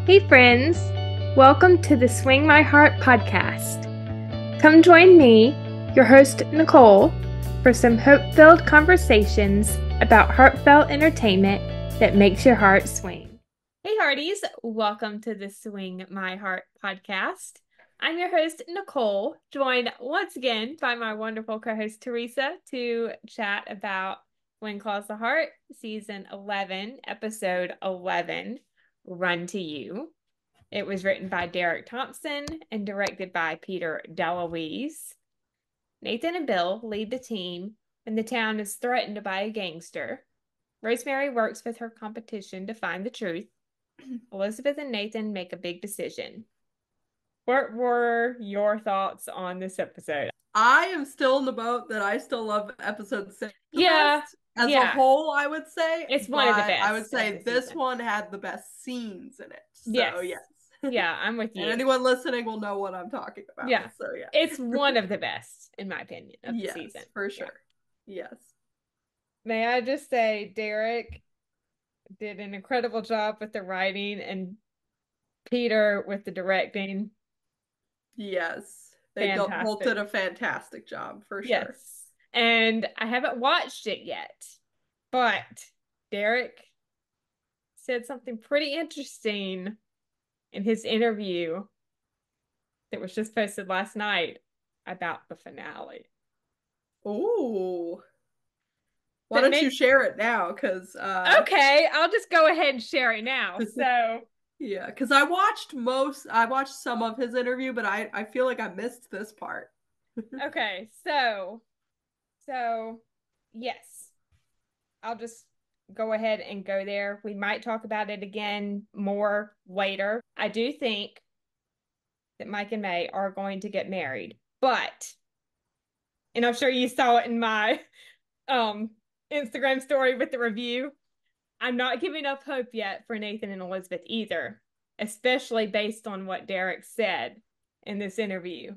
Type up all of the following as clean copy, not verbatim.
Hey, friends! Welcome to the Swing My Heart podcast. Come join me, your host, Nicole, for some hope-filled conversations about heartfelt entertainment that makes your heart swing. Hey, Hearties! Welcome to the Swing My Heart podcast. I'm your host, Nicole, joined once again by my wonderful co-host, Theresa, to chat about When Calls the Heart, Season 11, Episode 11, Run to You. It was written by Derek Thompson and directed by Peter DeLuise. Nathan and Bill lead the team when the town is threatened by a gangster. Rosemary works with her competition to find the truth. Elizabeth and Nathan make a big decision. What were your thoughts on this episode? I am still in the boat that I still love episode 6 the Yeah, best. As a whole, I would say. it's one of the But I best would of say the this season. one had the best scenes in it. Yes. So, yes. Yeah, I'm with And you. anyone listening will know what I'm talking about. Yeah. So, yeah. It's one of the best, in my opinion, of the Yes, season. for sure. Yes. May I just say, Derek did an incredible job with the writing and Peter with the directing. Yes. They both Fantastic. did a fantastic job, for sure. Yes. And I haven't watched it yet, but Derek said something pretty interesting in his interview that was just posted last night about the finale. Ooh. Why don't you share it now? Because okay, I'll just go ahead and share it now. So yeah, because I watched some of his interview, but I feel like I missed this part. okay, so yes, I'll just go ahead and go there. We might talk about it again more later. I do think that Mike and May are going to get married, but, and I'm sure you saw it in my Instagram story with the review, I'm not giving up hope yet for Nathan and Elizabeth either, especially based on what Derek said in this interview.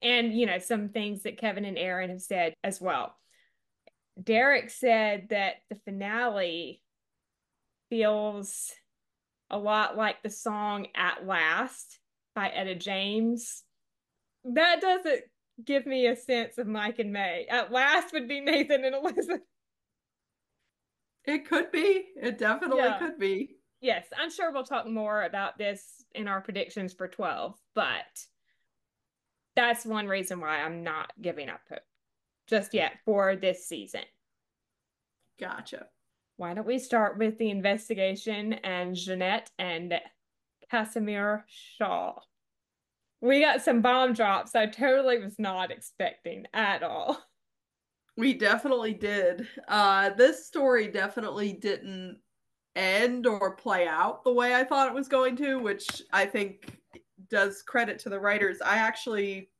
And, some things that Kevin and Aaron have said as well. Derek said that the finale feels a lot like the song At Last by Etta James. That doesn't give me a sense of Mike and May. At Last would be Nathan and Elizabeth. It could be. It definitely could be. Yes, I'm sure we'll talk more about this in our predictions for 12, but that's one reason why I'm not giving up hope just yet for this season. Gotcha. Why don't we start with the investigation and Jeanette and Casimir Shaw? We got some bomb drops I totally was not expecting at all. We definitely did. This story definitely didn't end or play out the way I thought it was going to, which I think does credit to the writers. I actually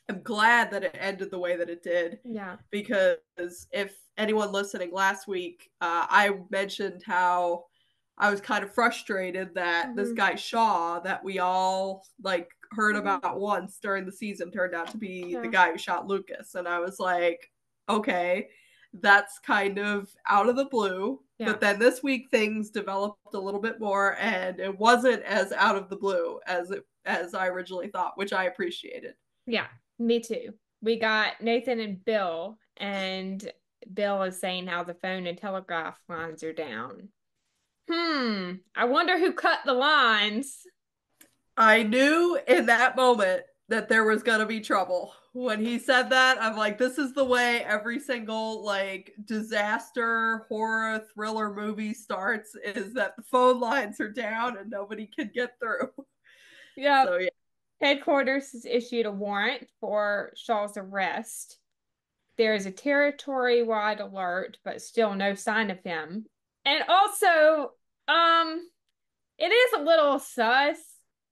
am glad that it ended the way that it did. Yeah. Because if anyone listening last week, I mentioned how I was kind of frustrated that this guy Shaw, that we all like heard about once during the season, turned out to be the guy who shot Lucas. And I was like, okay, that's kind of out of the blue. Yeah. But then this week things developed a little bit more, and it wasn't as out of the blue as I originally thought, which I appreciated. Yeah, me too. We got Nathan and Bill, and Bill is saying how the phone and telegraph lines are down. I wonder who cut the lines. I knew in that moment that there was going to be trouble. When he said that, I'm like, this is the way every single like disaster, horror, thriller movie starts, is that the phone lines are down and nobody can get through. Yeah. So, yeah. Headquarters has issued a warrant for Shaw's arrest. There is a territory-wide alert, but still no sign of him. And also, it is a little sus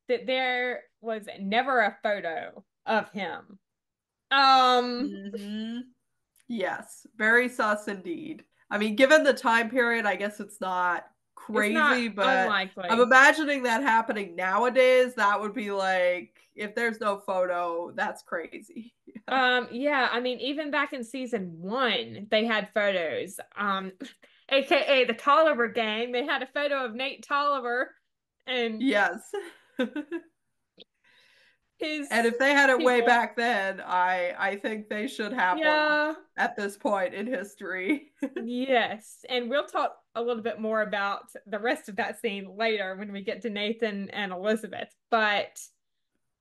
that there was never a photo of him. Yes, very sus indeed. I mean, given the time period, I guess it's not crazy, but unlikely. I'm imagining that happening nowadays. That would be like, if there's no photo, that's crazy. Yeah, I mean, even back in season 1, they had photos. AKA the Tolliver gang. They had a photo of Nate Tolliver And Yes. And his if they had it way people, back then, I think they should have one yeah, at this point in history. yes. And we'll talk a little bit more about the rest of that scene later when we get to Nathan and Elizabeth. But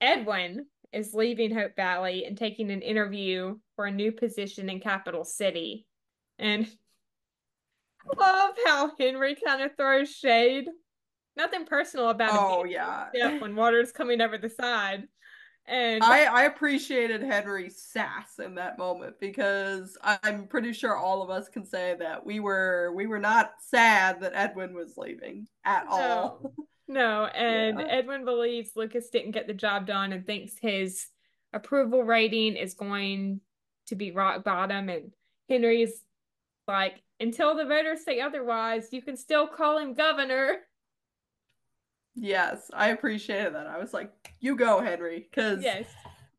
Edwin is leaving Hope Valley and taking an interview for a new position in Capital City. And I love how Henry kind of throws shade. Nothing personal about him Oh being on yeah. the ship when water's coming over the side. And I appreciated Henry's sass in that moment because I'm pretty sure all of us can say that we were not sad that Edwin was leaving at all. no, no. And Yeah. Edwin believes Lucas didn't get the job done and thinks his approval rating is going to be rock bottom. And Henry's like, until the voters say otherwise, you can still call him governor. Yes, I appreciated that. I was like, you go, Henry, because Yes.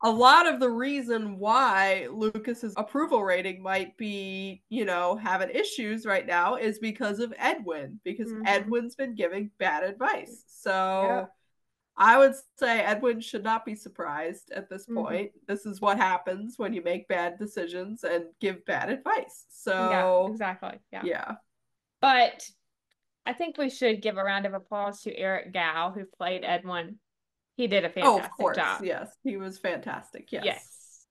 a lot of the reason why Lucas's approval rating might be, having issues right now is because of Edwin, because Mm-hmm. Edwin's been giving bad advice. Yep. So I would say Edwin should not be surprised at this Mm-hmm. point. This is what happens when you make bad decisions and give bad advice. Yeah, So, exactly. Yeah. yeah. But I think we should give a round of applause to Eric Gow, who played Edwin. He did a Oh, of fantastic course. job. Yes. He was fantastic. Yes. Yes.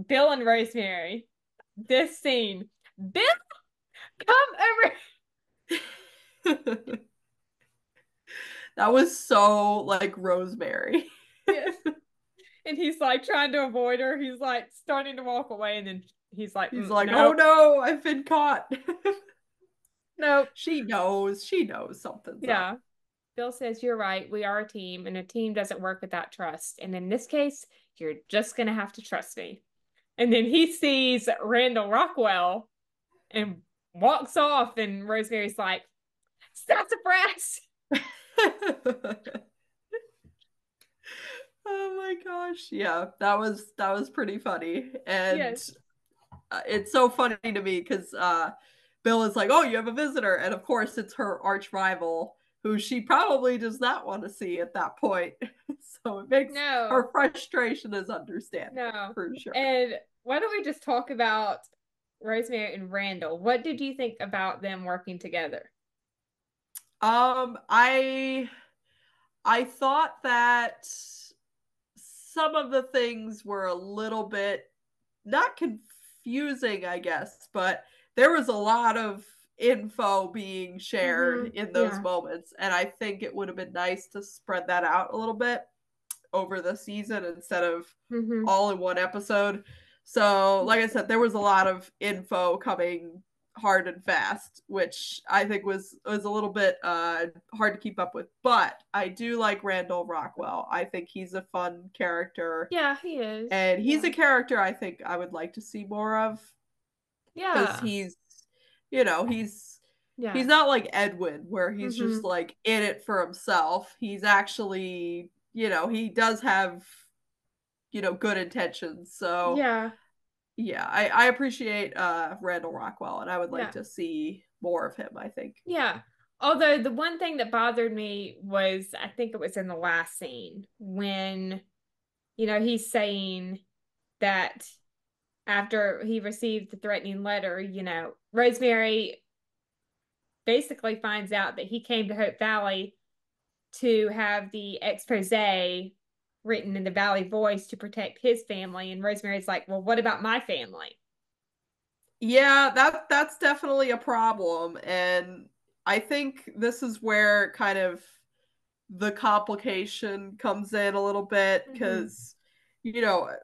Bill and Rosemary. This scene. Bill, come over. That was so like Rosemary. Yes. And he's like trying to avoid her. He's like starting to walk away, and then he's like, He's like, "Oh nope, no, I've been caught." nope. She knows. She knows something's up. Yeah. Bill says, you're right. We are a team, and a team doesn't work without trust. And in this case, you're just going to have to trust me. And then he sees Randall Rockwell and walks off, and Rosemary's like, sassafras. Oh my gosh. Yeah, that was pretty funny. And Yes. it's so funny to me because Bill is like, "Oh, you have a visitor," and of course, it's her arch rival, who she probably does not want to see at that point. So it makes No, her frustration is understandable no. for sure. And why don't we just talk about Rosemary and Randall? What did you think about them working together? I thought that some of the things were a little bit not confusing, I guess, but there was a lot of info being shared Mm-hmm. in those Yeah. moments. And I think it would have been nice to spread that out a little bit over the season instead of Mm-hmm. all in one episode. So, like I said, there was a lot of info coming hard and fast, which I think was a little bit hard to keep up with. But I do like Randall Rockwell. I think he's a fun character, Yeah, he is. and he's Yeah. a character I think I would like to see more of because Yeah. he's Yeah. not like Edwin where he's Mm-hmm. just like in it for himself. He's actually, he does have good intentions. So Yeah. yeah, I appreciate Randall Rockwell, and I would like Yeah. to see more of him. I think. Yeah. Although the one thing that bothered me was, I think it was in the last scene when, he's saying that after he received the threatening letter, Rosemary basically finds out that he came to Hope Valley to have the expose written in the Valley Voice to protect his family. And Rosemary's like, well, what about my family? Yeah, that's definitely a problem, and I think this is where kind of the complication comes in a little bit Mm-hmm. because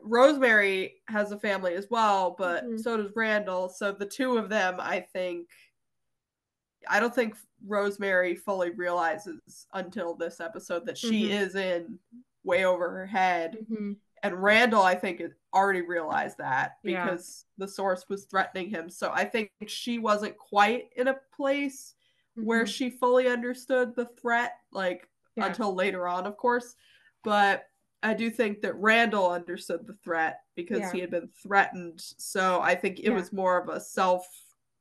Rosemary has a family as well, but Mm-hmm. so does Randall. So the two of them, I don't think Rosemary fully realizes until this episode that she Mm-hmm. is in way over her head. Mm-hmm. And Randall, I think, already realized that Yeah. because the source was threatening him. So I think she wasn't quite in a place where Mm-hmm. she fully understood the threat, like Yeah. until later on, of course. But I do think that Randall understood the threat because he Yeah. had been threatened. So I think it Yeah. was more of a self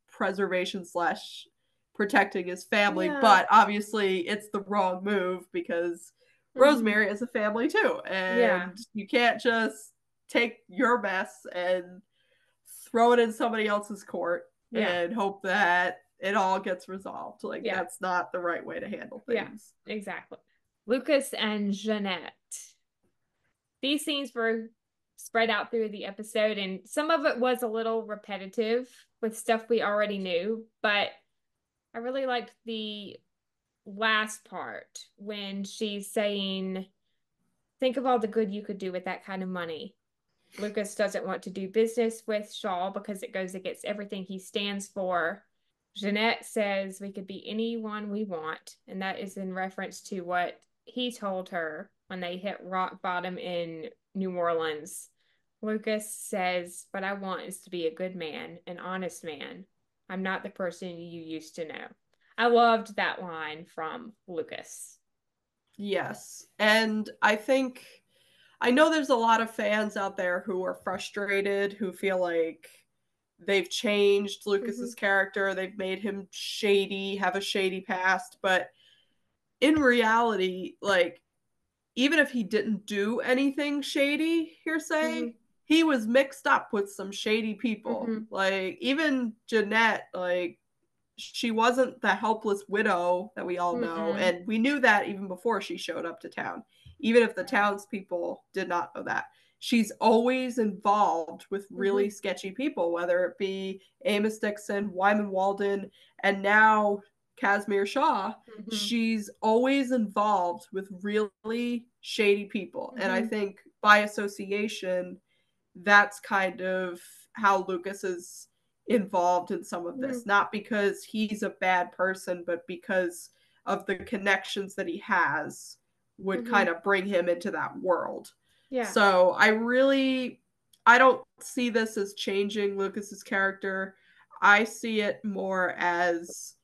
preservation slash protecting his family, Yeah. but obviously it's the wrong move because Mm-hmm. Rosemary is a family too, Yeah. and you can't just take your mess and throw it in somebody else's court Yeah. and hope that it all gets resolved. Like, Yeah. that's not the right way to handle Yeah. things. Exactly. Lucas and Jeanette. These scenes were spread out through the episode, and some of it was a little repetitive with stuff we already knew, but I really liked the last part when she's saying, think of all the good you could do with that kind of money. Lucas doesn't want to do business with Shaw because it goes against everything he stands for. Jeanette says we could be anyone we want, and that is in reference to what he told her when they hit rock bottom in New Orleans. Lucas says, what I want is to be a good man, an honest man. I'm not the person you used to know. I loved that line from Lucas. Yes. And I know there's a lot of fans out there who are frustrated, who feel like they've changed Mm-hmm. Lucas's character, they've made him shady, have a shady past, but in reality, like, even if he didn't do anything shady, Mm-hmm. hearsay, he was mixed up with some shady people. Mm-hmm. Like, even Jeanette, like, she wasn't the helpless widow that we all know, Mm-mm. and we knew that even before she showed up to town, even if the townspeople did not know that. She's always involved with Mm-hmm. really sketchy people, whether it be Amos Dixon, Wyman Walden, and now Casimir Shaw. Mm-hmm. She's always involved with really shady people. And I Mm-hmm. think by association, that's kind of how Lucas is involved in some of Mm-hmm. this. Not because he's a bad person, but because of the connections that he has would Mm-hmm. kind of bring him into that world. Yeah. So I don't see this as changing Lucas's character. I see it more as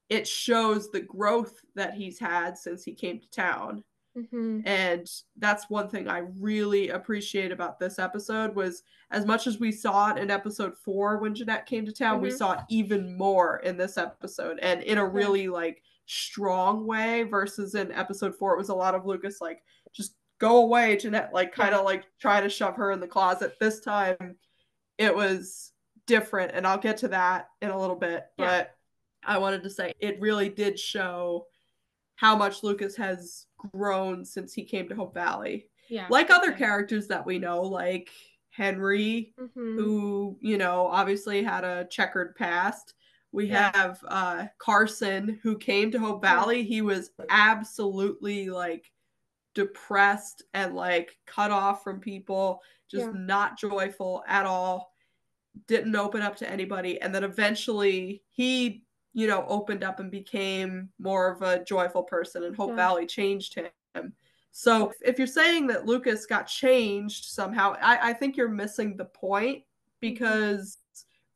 it shows the growth that he's had since he came to town. Mm-hmm. And that's one thing I really appreciate about this episode was as much as we saw it in episode 4 when Jeanette came to town, we Mm-hmm. saw it even more in this episode and in a Yeah. really like strong way versus in episode 4 it was a lot of Lucas like just go away Jeanette, like kind Yeah. of like trying to shove her in the closet. This time it was different and I'll get to that in a little bit, Yeah. but I wanted to say it really did show how much Lucas has grown since he came to Hope Valley. Yeah. Like It other did. characters that we know, like Henry, Mm-hmm. who, obviously had a checkered past. We Yeah. have Carson, who came to Hope Yeah. Valley. He was absolutely like depressed and like cut off from people, just Yeah. not joyful at all, didn't open up to anybody. And then eventually he, opened up and became more of a joyful person, and Hope Yeah. Valley changed him. So if you're saying that Lucas got changed somehow, I think you're missing the point Mm-hmm. because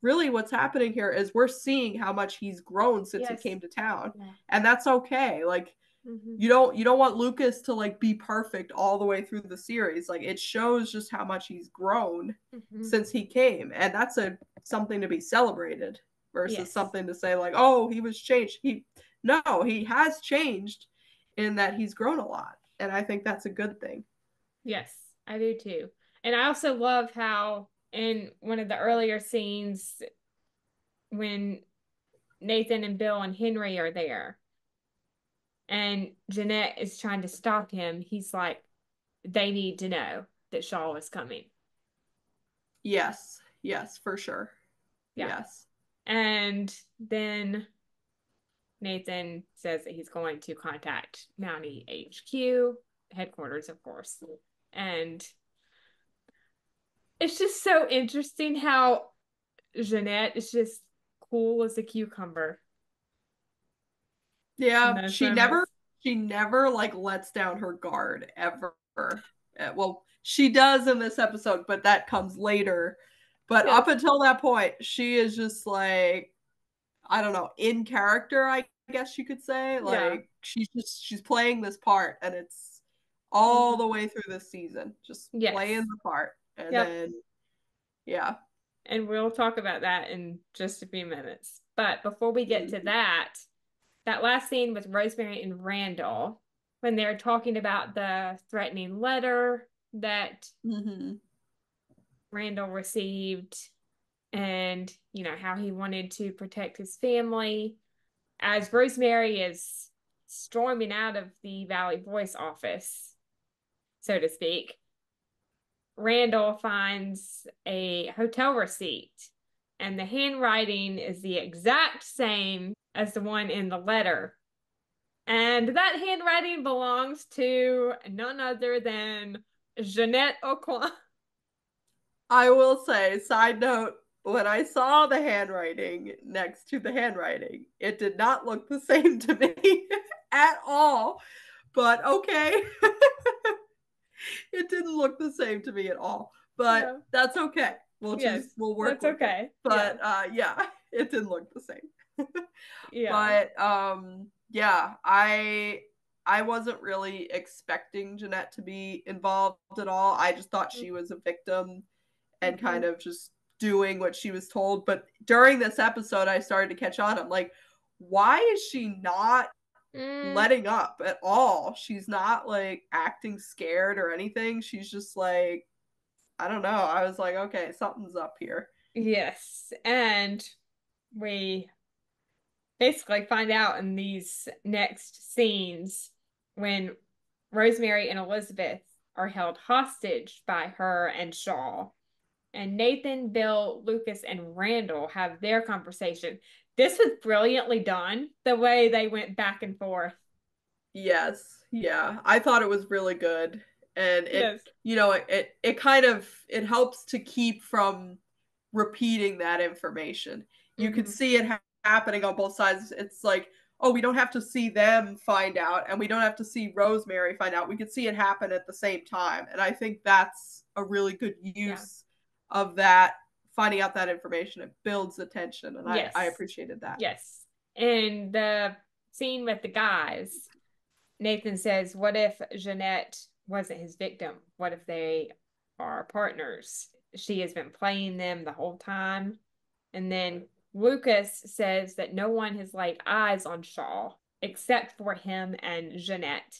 really what's happening here is we're seeing how much he's grown since he Yes. came to town. Yeah. And that's okay. Like Mm-hmm. you don't want Lucas to like be perfect all the way through the series. Like it shows just how much he's grown Mm-hmm. since he came, and that's a something to be celebrated versus Yes. something to say like, oh, he was changed. He has changed in that he's grown a lot, and I think that's a good thing. Yes. I do too. And I also love how in one of the earlier scenes when Nathan and Bill and Henry are there and Jeanette is trying to stop him, he's like, they need to know that Shaw is coming. Yes, for sure. Yeah. Yes. And then Nathan says that he's going to contact Mountie HQ, headquarters, of course. And it's just so interesting how Jeanette is just cool as a cucumber in Yeah, those she moments. never she never like lets down her guard ever. Well, she does in this episode, but that comes later. But Yes. up until that point, she is just like I don't know, in character, I guess you could say. Yeah. Like she's playing this part and it's all Hmm. the way through this season, just playing Yes. the part. And Yep. then yeah. And we'll talk about that in just a few minutes. But before we get to Mm-hmm. that last scene with Rosemary and Randall, when they're talking about the threatening letter that Mm-hmm. Randall received and, how he wanted to protect his family, as Rosemary is storming out of the Valley Voice office, so to speak, Randall finds a hotel receipt, and the handwriting is the exact same as the one in the letter. And that handwriting belongs to none other than Jeanette O'Quan. I will say, side note, when I saw the handwriting next to the handwriting, it did not look the same to me at all. But okay, it didn't look the same to me at all. But No. that's okay. Yes, We'll work that's with it. okay. Yeah. But yeah, it didn't look the same. Yeah. But yeah, I wasn't really expecting Jeanette to be involved at all. I just thought she was a victim and kind Mm-hmm. of just doing what she was told. But during this episode, I started to catch on. I'm like, why is she not Mm, letting up at all? She's not like acting scared or anything. She's just like, I don't know. I was like, okay, something's up here. yes. And we basically find out in these next scenes when Rosemary and Elizabeth are held hostage by her and Shaw. And Nathan, Bill, Lucas, and Randall have their conversation. This was brilliantly done, the way they went back and forth. Yes, yeah. I thought it was really good. And Yes. it kind of it helps to keep from repeating that information. You could Mm-hmm. see it happening on both sides. It's like, oh, we don't have to see them find out and we don't have to see Rosemary find out. We could see it happen at the same time. And I think that's a really good Yeah. use of that finding out that information. It builds attention and I Yes. appreciated that. Yes. And the scene with the guys, Nathan says, what if Jeanette wasn't his victim? What if they are partners? She has been playing them the whole time. And then Lucas says that no one has laid eyes on Shaw except for him and Jeanette.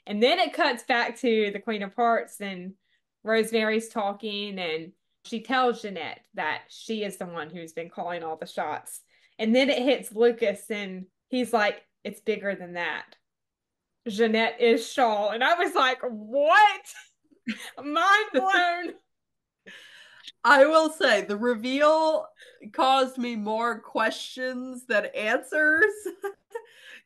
And then it cuts back to the Queen of Hearts, and Rosemary's talking, and she tells Jeanette that she is the one who's been calling all the shots. And then it hits Lucas, and he's like, it's bigger than that. Jeanette is Shaw. And I was like, what? Mind blown. I will say the reveal caused me more questions than answers.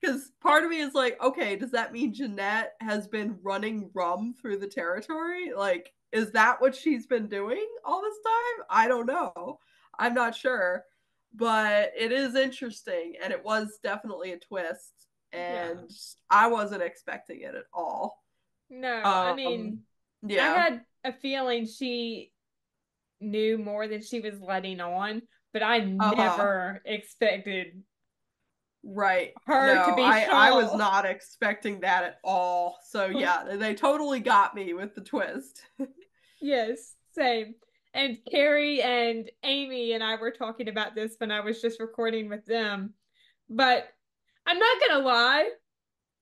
Because part of me is like, okay, does that mean Jeanette has been running rum through the territory? Like, is that what she's been doing all this time? I don't know. I'm not sure. But it is interesting, and it was definitely a twist. Yeah. And I wasn't expecting it at all. No, I Um, mean, I yeah. had a feeling she knew more than she was letting on, but I Uh huh. never expected Right. her to No, be I was Shaw. not expecting that at all. So yeah, they totally got me with the twist. Yes, same. And Carrie and Amy and I were talking about this when I was just recording with them. But I'm not gonna lie,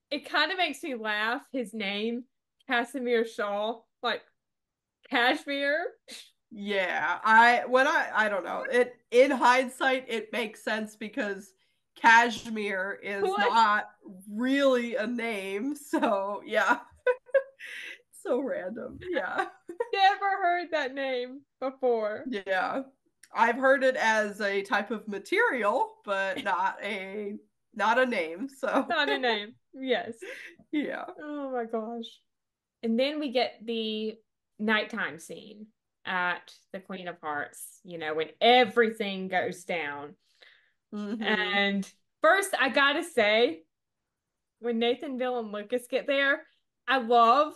it kind of makes me laugh, his name, Casimir Shaw, like Cashmere. Yeah, I don't know. It in hindsight it makes sense because Kashmir is Like, not really a name. So yeah, so random. Yeah. never heard that name before. Yeah. I've heard it as a type of material, but not a name. So Not a name. Yes. yeah. Oh my gosh. And then we get the nighttime scene at the Queen of Hearts, when everything goes down. Mhm. And first, I gotta say, when Nathan, Bill, and Lucas get there, I love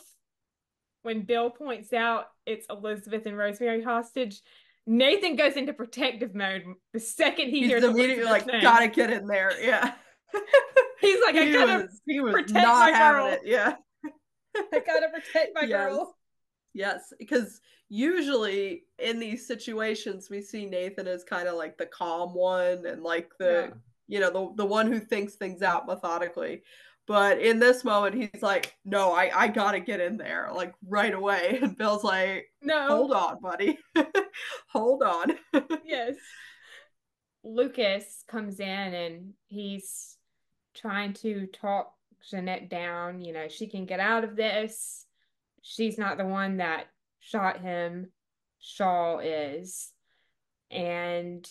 when Bill points out it's Elizabeth and Rosemary hostage. Nathan goes into protective mode the second he He's hears immediately Elizabeth's like, name. gotta get in there. Yeah. He's like, He was protect not my having it. girl. Yeah. I gotta protect my Yes. girl. Yes, because usually in these situations we see Nathan as kind of like the calm one and like Yeah. the one who thinks things out methodically. But in this moment he's like, "No, I got to get in there like right away." And Bill's like, No. "Hold on, buddy. Hold on." Yes. Lucas comes in and he's trying to talk Jeanette down. You know, she can get out of this. She's not the one that shot him. Shaw is. And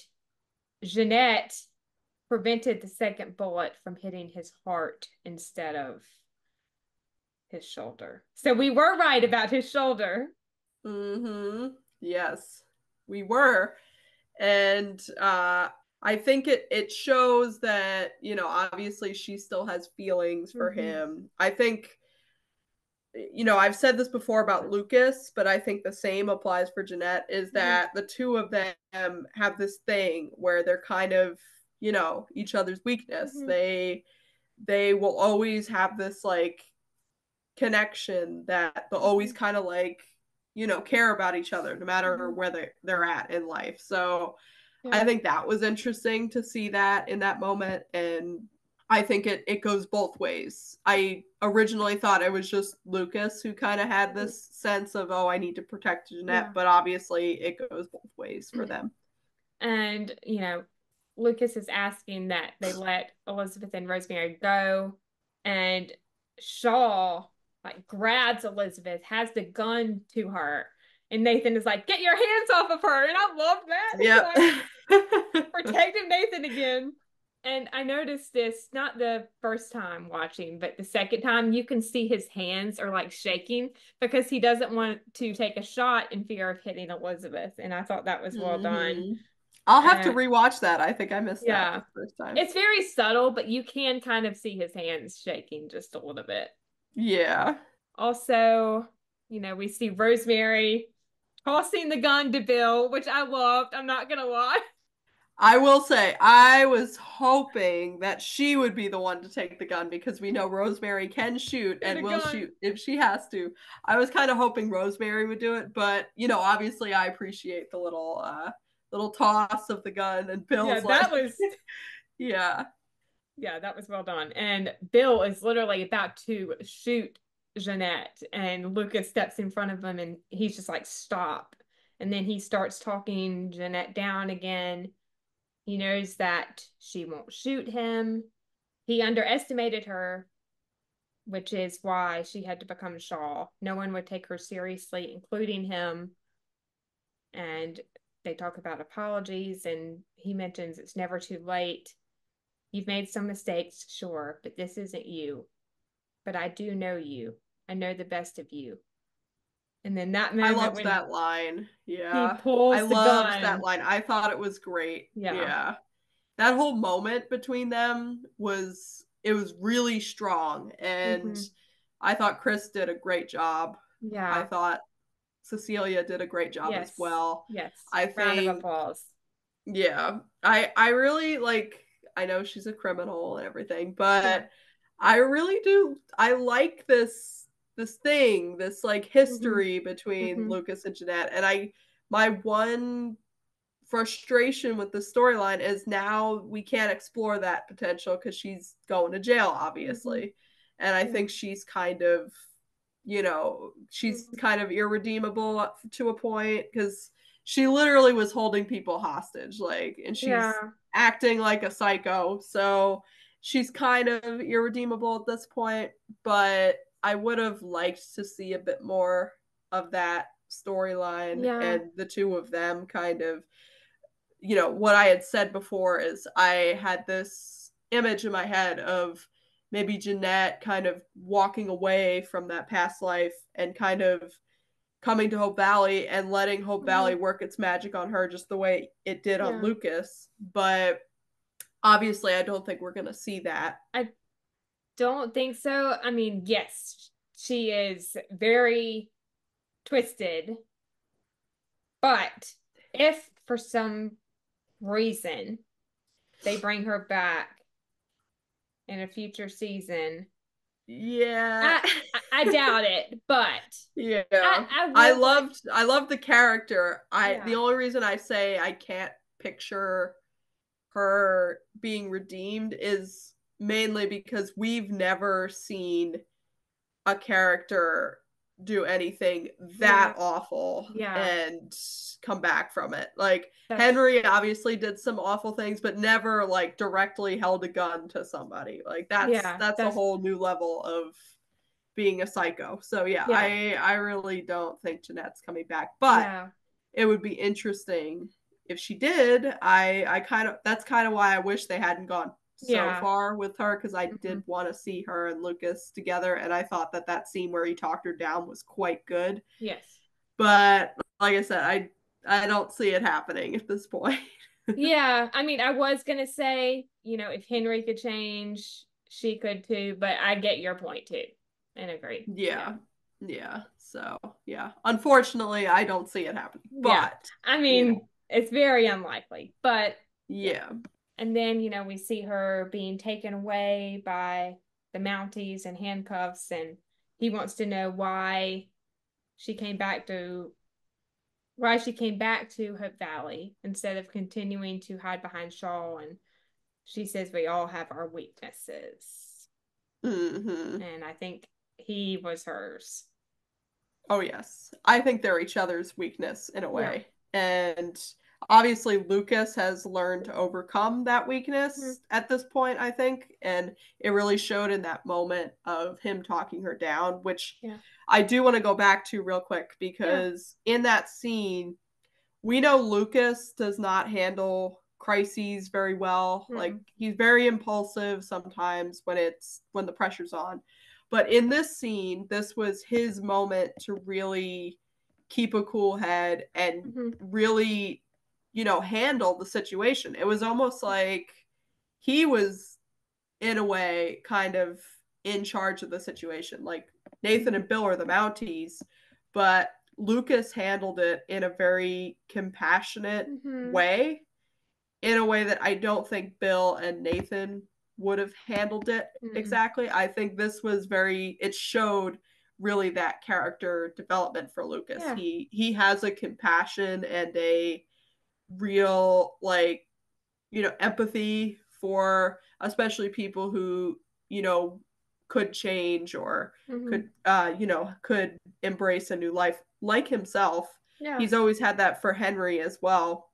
Jeanette prevented the second bullet from hitting his heart instead of his shoulder. So we were right about his shoulder. Mhm. Yes. We were. And I think it shows that, obviously she still has feelings for Mm-hmm. him. I think, I've said this before about Lucas, but I think the same applies for Jeanette, is Mm-hmm. that the two of them have this thing where they're kind of, each other's weakness. Mm-hmm. They will always have this like connection that they'll Mm-hmm. always kind of like, care about each other no matter Mm-hmm. where they're at in life. So I Yeah. think that was interesting to see that in that moment. And I think it goes both ways. I originally thought it was just Lucas who kind of had Mm-hmm. this sense of, oh, I need to protect Jeanette, Yeah. but obviously it goes both ways for them. And, Lucas is asking that they let Elizabeth and Rosemary go. And Shaw, like, grabs Elizabeth, has the gun to her. And Nathan is like, get your hands off of her. And I love that. He's Yep. like, protective Nathan again. And I noticed this not the first time watching, but the second time, you can see his hands are like shaking because he doesn't want to take a shot in fear of hitting Elizabeth. And I thought that was well done. Hmm. I'll have to Uh, rewatch that. I think I missed that yeah. the first time. It's very subtle, but you can kind of see his hands shaking just a little bit. Yeah. Also, we see Rosemary tossing the gun to Bill, which I loved. I'm not gonna lie. I will say, I was hoping that she would be the one to take the gun because we know Rosemary can shoot Shoot and a will gun. shoot if she has to. I was kind of hoping Rosemary would do it, but obviously I appreciate the little toss of the gun and Yeah, Bill's that like, was yeah. yeah, that was well done. And Bill is literally about to shoot Jeanette, and Lucas steps in front of him and he's just like, stop. And then he starts talking Jeanette down again. He knows that she won't shoot him. He underestimated her, which is why she had to become Shaw. No one would take her seriously, including him. And they talk about apologies, and he mentions it's never too late. You've made some mistakes, sure, but this isn't you. But I do know you. I know the best of you. And then that I moment loved when that line. he Yeah. I pulls the loved that gun. line. I thought it was great. Yeah. Yeah. That whole moment between them was really strong, and Mm-hmm. I thought Chris did a great job. I Yeah. thought Cecilia did a great job as Yes. well. Yes. I Round of think, applause. yeah, I really like, I know she's a criminal and everything, Yeah. but I really do, I like this thing, this like Mm-hmm. history between Mm-hmm. Lucas and Jeanette. And my one frustration with the storyline is now we can't explore that potential because she's going to jail, Mm-hmm. obviously. And I Yeah. think she's Mm-hmm. kind of irredeemable to a point because she literally was holding people hostage, like, and she's Yeah. acting like a psycho. So she's kind of irredeemable at this point, but I would have liked to see a bit more of that storyline Yeah. and the two of them kind of, what I had said before is I had this image in my head of maybe Jeanette kind of walking away from that past life and kind of coming to Hope Valley and letting Hope Mm-hmm. Valley work its magic on her just the way it did on Yeah. Lucas. But obviously, I don't think we're going to see that. I don't think so. I mean, yes, she is very twisted, but if for some reason they bring her back in a future season, Yeah. I doubt it, but Yeah. I would like. I loved the character. The Yeah. only reason I say I can't picture her being redeemed is mainly because we've never seen a character do anything that Yeah. awful Yeah. and come back from it. Like That's Henry obviously did some awful things, but never like directly held a gun to somebody. Like yeah. that's a That's whole new level of being a psycho. So yeah, yeah. I really don't think Jeanette's coming back, but Yeah. it would be interesting if she did. I kind of that's kind of why I wish they hadn't gone so Yeah. far with her because I Hmm. did want to see her and Lucas together, and I thought that scene where he talked her down was quite good. Yes. But like I said, I don't see it happening at this point. Yeah. I mean, I was gonna say, if Henry could change, she could too, but I get your point too and agree. Yeah. Yeah, yeah. So yeah, unfortunately, I don't see it happening. Yeah. But I you mean, know, it's very unlikely, but yeah. yeah. And then, we see her being taken away by the Mounties and handcuffs, and he wants to know she came back to Hope Valley instead of continuing to hide behind Shaw. And she says we all have our weaknesses. Hmm. And I think he was hers. Oh, yes. I think they're each other's weakness in a Yeah. way. And obviously, Lucas has learned to overcome that Mhm. weakness at this point, I think. And it really showed in that moment of him talking her down, which Yeah. I do want to go back to real quick Yeah. because in that scene, we know Lucas does not handle crises very well. Like Mm-mm. he's very impulsive sometimes when the pressure's on. But in this scene, this was his moment to really keep a cool head and Mm-hmm. really, handle the situation. It was almost like he was in a way kind of in charge of the situation. Like Nathan and Bill are the Mounties, but Lucas handled it in a very compassionate Mm-hmm. way, in a way that I don't think Bill and Nathan would have handled it Mm-mm. exactly. I think this was it showed really that character development for Lucas. Yeah. He has a compassion and a real empathy for especially people who, you know, could change or Mm-hmm. could embrace a new life like himself. Yeah. He's always had that for Henry as well.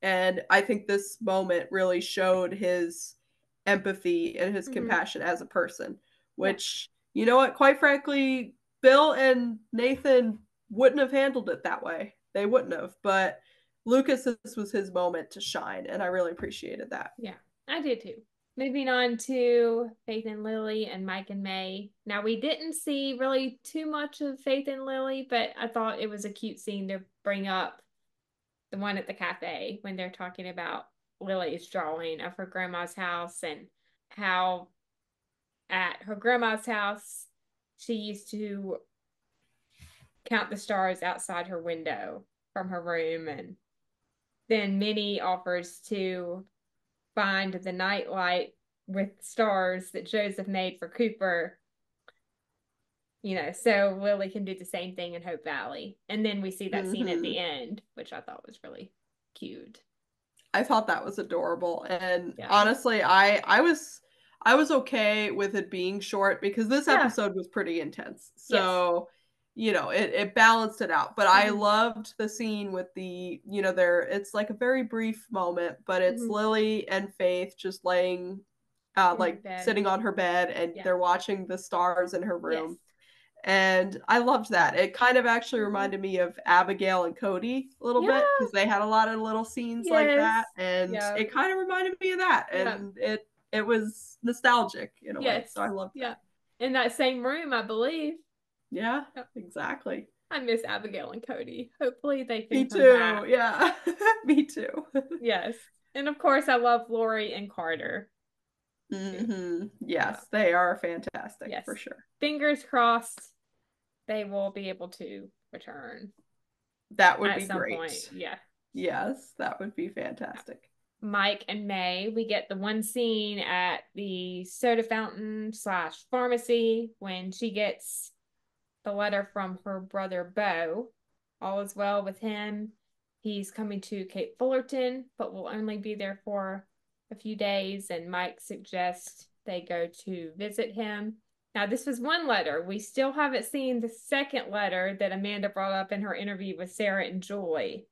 And I think this moment really showed his empathy and his Mm-hmm. compassion as a person, Yeah. which, you know what, quite frankly, Bill and Nathan wouldn't have handled it that way. They wouldn't have. But Lucas, this was his moment to shine, and I really appreciated that. Yeah, I did too. Moving on to Faith and Lily and Mike and May. Now, we didn't see really too much of Faith and Lily, but I thought it was a cute scene to bring up, the one at the cafe when they're talking about Lily's drawing of her grandma's house and how at her grandma's house she used to count the stars outside her window from her room. And then Minnie offers to find the nightlight with stars that Joseph made for Cooper, so Lily can do the same thing in Hope Valley. And then we see that scene at the Hmm. end, which I thought was really cute. I thought that was adorable. And Yeah. honestly, I was okay with it being short because this Yeah. episode was pretty intense. Yes. So, it balanced it out. But I Mm-hmm. loved the scene with there it's like a very brief moment, but it's Mm-hmm. Lily and Faith just laying In her like bed. sitting on her bed and Yeah. they're watching the stars in her Yes. room. And I loved that. It kind of actually Mm-hmm. reminded me of Abigail and Cody a little bit Yeah. because they had a lot of little scenes like that, Yes. and Yeah. it kind of reminded me of that, Yeah. and it was nostalgic in a way. Yes. So I loved Yeah. that. In that same room, I believe. Yeah, Yeah. exactly. I miss Abigail and Cody. Hopefully they Me can come too. back. Yeah, me too. Yes. And of course I love Lori and Carter too. Yeah. Yes, they are fantastic for Yes. sure. Fingers crossed they will be able to return That would at be some point. great. Yeah. Yes, that would be Yeah. fantastic. Mike and May. We get the one scene at the soda fountain slash pharmacy when she gets the letter from her brother Bo. All is well with him. He's coming to Cape Fullerton, but will only be there for a few days. And Mike suggests they go to visit him. Now, this was one letter. We still haven't seen the second letter that Amanda brought up in her interview with Sarah and Joy.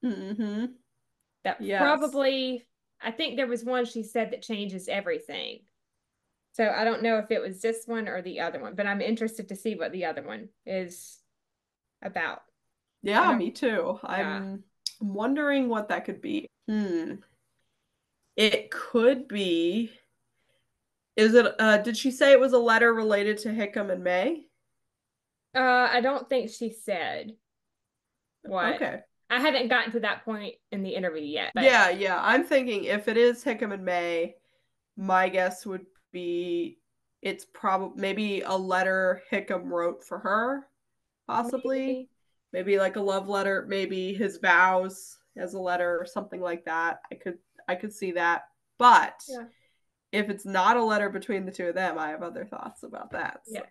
Mm-hmm. That Yes. probably, I think there was one she said that changes everything. So I don't know if it was this one or the other one, but I'm interested to see what the other one is about. I Yeah, don't, me too. yeah. I'm wondering what that could be. It could be. Is it did she say it was a letter related to Hickam and May? I don't think she said what. Okay. I haven't gotten to that point in the interview yet, but Yeah, yeah. I'm thinking if it is Hickam and May, my guess would be it's probably maybe a letter Hickam wrote for her, possibly. maybe. Maybe like a love letter, maybe his vows as a letter or something like that. I could see that. But Yeah. if it's not a letter between the two of them, I have other thoughts about that. So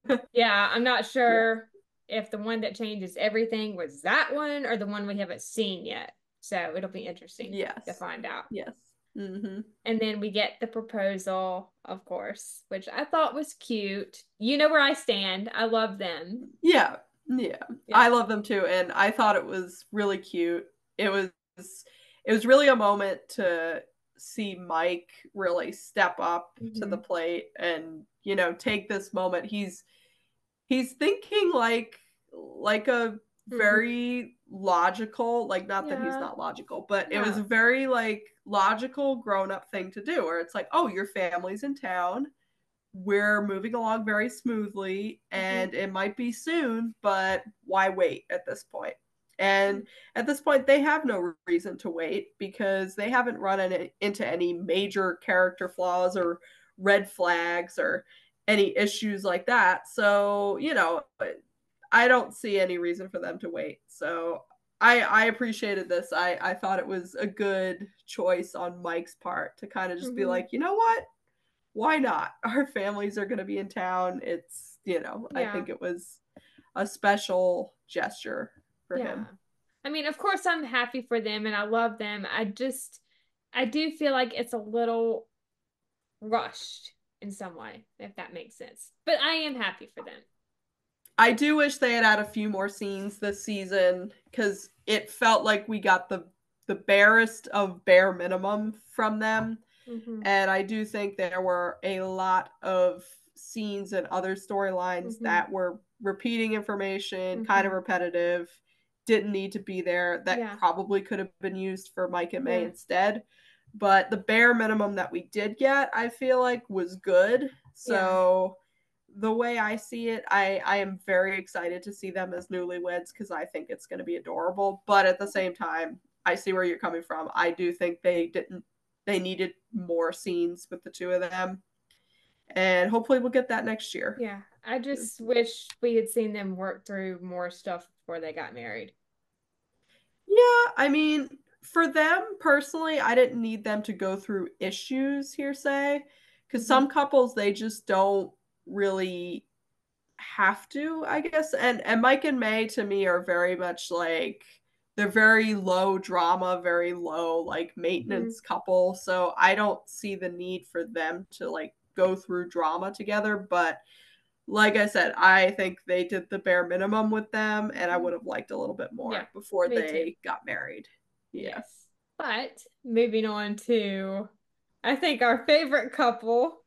Yes. Yeah, I'm not yeah. sure if the one that changes everything was that one or the one we haven't seen yet. So it'll be interesting to Yes. find out. Yes. Mm-hmm. And then we get the proposal, of course, which I thought was cute. You know where I stand. I love them. Yeah. Yeah. I Yeah. love them too. And I thought it was really cute. It was really a moment to see Mike really step up to the Hmm. plate and, take this moment. He's thinking like a Hmm. very logical, like not that he's Yeah. not logical, but it was a No. very like logical grown-up thing to do where it's like, "Oh, your family's in town. We're moving along very smoothly Hmm. and it might be soon, but why wait at this point?" And at this point, they have no reason to wait because they haven't run into any major character flaws or red flags or any issues like that. So, I don't see any reason for them to wait. So I appreciated this. I thought it was a good choice on Mike's part to kind of just be Hmm. like, you know what? Why not? Our families are going to be in town. I Yeah. think it was a special gesture for Yeah. him. I mean, of course, I'm happy for them and I love them. I do feel like it's a little rushed in some way, if that makes sense. But I am happy for them. I do wish they had a few more scenes this season because it felt like we got the barest of bare minimum from them. Hmm. And I do think there were a lot of scenes and other storylines Hmm. that were repeating information, kind of Hmm. repetitive, didn't need to be there, that Yeah. probably could have been used for Mike and May Yeah. instead. But the bare minimum that we did get, I feel like, was good. Yeah. So the way I see it, I am very excited to see them as newlyweds because I think it's going to be adorable. But at the same time, I see where you're coming from. I do think they needed more scenes with the two of them. And hopefully we'll get that next year. Yeah. I just wish we had seen them work through more stuff before they got married. Yeah, I mean, for them personally, I didn't need them to go through issues, hearsay, because Hmm. some couples they just don't really have to, I guess. And Mike and May to me are very much like they're very low drama, very low like Hmm. maintenance couple. So I don't see the need for them to like go through drama together. But like I said, I think they did the bare minimum with them, and I Hmm. would have liked a little bit Yeah. more before Me too. they got married. Yeah. Yes. But moving on to, I think, our favorite couple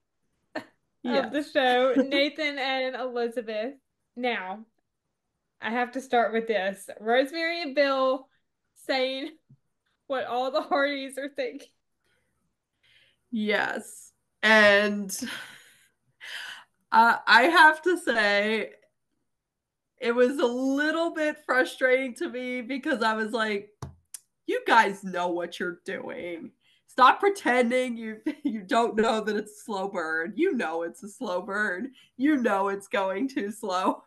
of the Yes. show, Nathan and Elizabeth. Now, I have to start with this. Rosemary and Bill saying what all the Hardys are thinking. Yes. And I have to say, it was a little bit frustrating to me because I was like, you guys know what you're doing. Stop pretending you don't know that it's a slow burn. You know it's a slow burn. You know it's going too slow.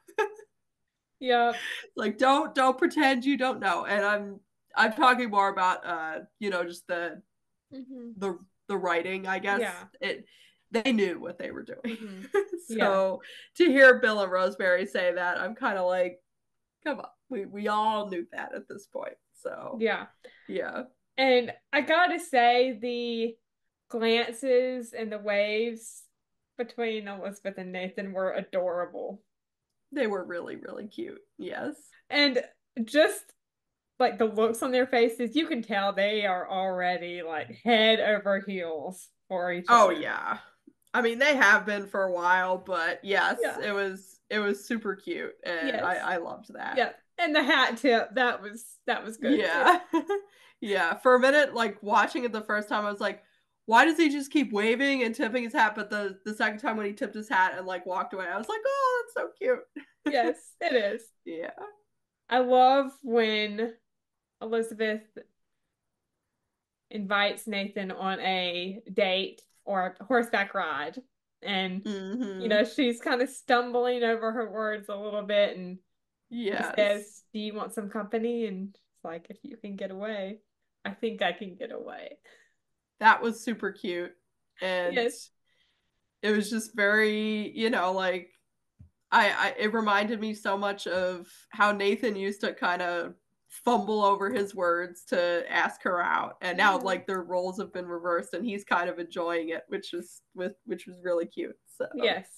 Yep. Like don't pretend you don't know. And I'm talking more about just the Mm-hmm. the writing, I guess. Yeah. They knew what they were doing. Mm-hmm. Yeah. So to hear Bill and Rosemary say that, I'm kind of like, come on, we all knew that at this point. So Yeah. yeah, And I gotta say, the glances and the waves between Elizabeth and Nathan were adorable. they were really really cute. Yes. And just like the looks on their faces, you can tell they are already like head over heels for each Oh other. yeah. I mean, they have been for a while, but yes, Yeah. it was super cute, and I Yes. I loved that. Yeah. And the hat tip, that was good too. Yeah. Yeah. For a minute, like watching it the first time, I was like, why does he just keep waving and tipping his hat? But the second time when he tipped his hat and like walked away, I was like, oh, that's so cute. Yes, it is. Yeah. I love when Elizabeth invites Nathan on a date or a horseback ride. And, Mm-hmm. she's kind of stumbling over her words a little bit. And he Yes. says, "Do you want some company?" And it's like, "If you can get away, I think I can get away." That was super cute. And Yes. it was just very, like it reminded me so much of how Nathan used to kind of fumble over his words to ask her out, and now Mhm. like their roles have been reversed and he's kind of enjoying it, which was really cute. So Yes.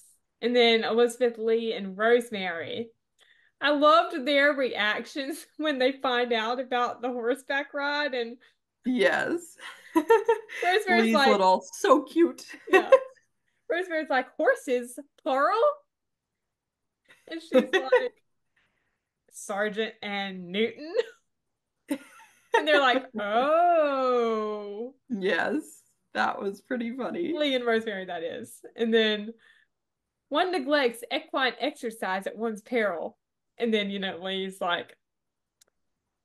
And then Elizabeth Lee and Rosemary. I loved their reactions when they find out about the horseback ride. And yes. Rosemary's Lee's like, little so cute. yeah. Rosemary's like, "Horses, plural?" And she's like, "Sergeant and Newton." And they're like, "Oh." Yes, that was pretty funny. Lee and Rosemary, that is. And then one neglects equine exercise at one's peril. And then, Lee's like,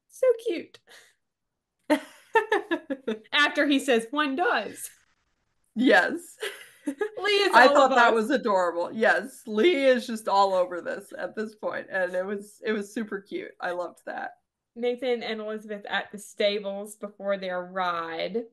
"So cute." After he says one does. Yes. Lee is I all of thought that us. was adorable. Yes, Lee is just all over this at this point, and it was super cute. I loved that. Nathan and Elizabeth at the stables before their ride.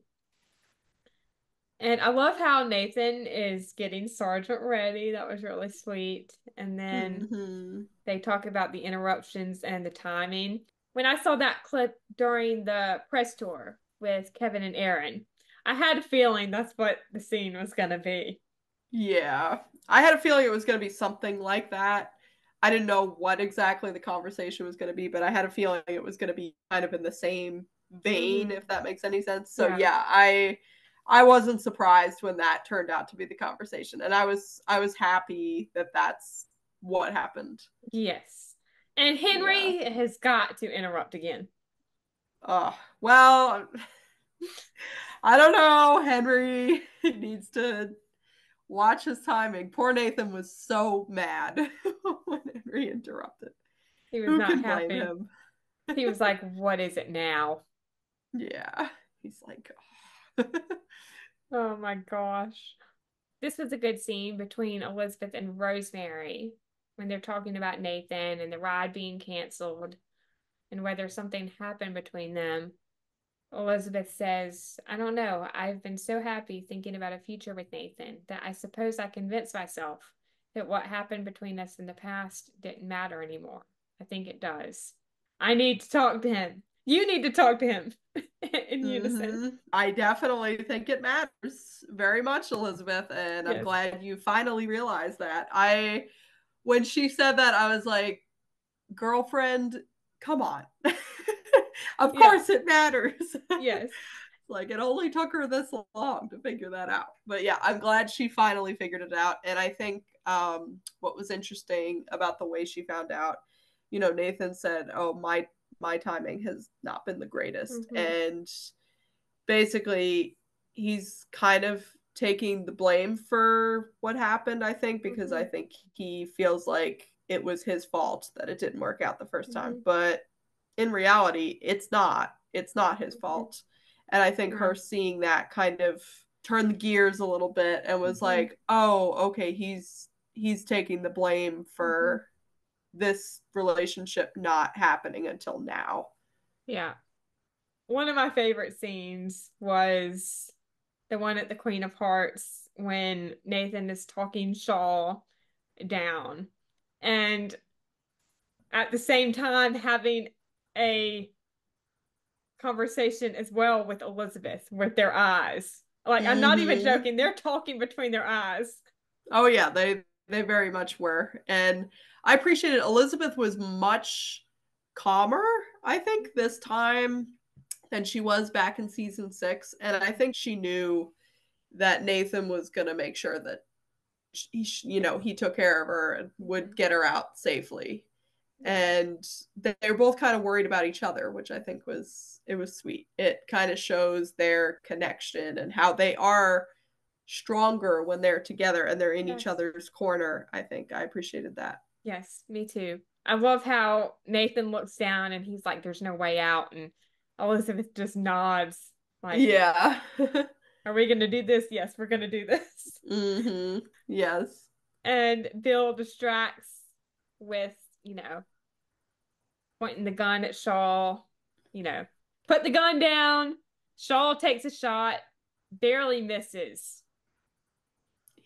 And I love how Nathan is getting Sergeant ready. That was really sweet. And then Hmm. they talk about the interruptions and the timing. When I saw that clip during the press tour with Kevin and Aaron, I had a feeling that's what the scene was going to be. Yeah, I had a feeling it was going to be something like that. I didn't know what exactly the conversation was going to be, but I had a feeling it was going to be kind of in the same vein, Hmm. if that makes any sense. So Yeah. yeah, I wasn't surprised when that turned out to be the conversation, and I was happy that that's what happened. Yes. And Yeah. Henry has got to interrupt again. Well, I don't know. Henry needs to watch his timing. Poor Nathan was so mad when Henry interrupted. He was Who not can blame happy. him? He was like, "What is it now?" Yeah. He's like, oh. Oh my gosh. This was a good scene between Elizabeth and Rosemary when they're talking about Nathan and the ride being canceled and whether something happened between them. Elizabeth says, "I don't know. I've been so happy thinking about a future with Nathan that I suppose I convinced myself that what happened between us in the past didn't matter anymore. I think it does. I need to talk to him. You need to talk to him." In unison. I definitely think it matters very much, Elizabeth, and I'm Yes. glad you finally realized that. When she said that, I was like, girlfriend, come on. Of Yeah. course it matters. Yes. Like it only took her this long to figure that out. But yeah, I'm glad she finally figured it out. And I think what was interesting about the way she found out, Nathan said, "Oh, my timing has not been the greatest," Hmm. and basically he's kind of taking the blame for what happened, I think, because I Hmm. think he feels like it was his fault that it didn't work out the first time. Hmm. But in reality, it's not his Hmm. fault. And I think her Yeah. seeing that kind of turned the gears a little bit and was Hmm. like, "Oh, okay, he's taking the blame Hmm. for this relationship not happening until now." Yeah. one of my favorite scenes was the one at the Queen of Hearts when Nathan is talking Shaw down and at the same time having a conversation as well with Elizabeth with their eyes. Like, I'm not even Mm-hmm. joking. They're talking between their eyes. Oh yeah, they very much were. And I appreciated Elizabeth was much calmer, I think, this time than she was back in season 6. And I think she knew that Nathan was going to make sure that he took care of her and would Mhm. get her out safely. Yeah. And they were both kind of worried about each other, which I think was sweet. It kind of shows their connection and how they are stronger when they're together and they're in each Yes. other's corner. I think I appreciated that. Yes, me too. I love how Nathan looks down and he's like, there's no way out. And Elizabeth just nods, like, Yeah. are we going to do this? Yes, we're going to do this. Mhm. Yes. And Bill distracts with, you know, pointing the gun at Shaw, you know, put the gun down. Shaw takes a shot, barely misses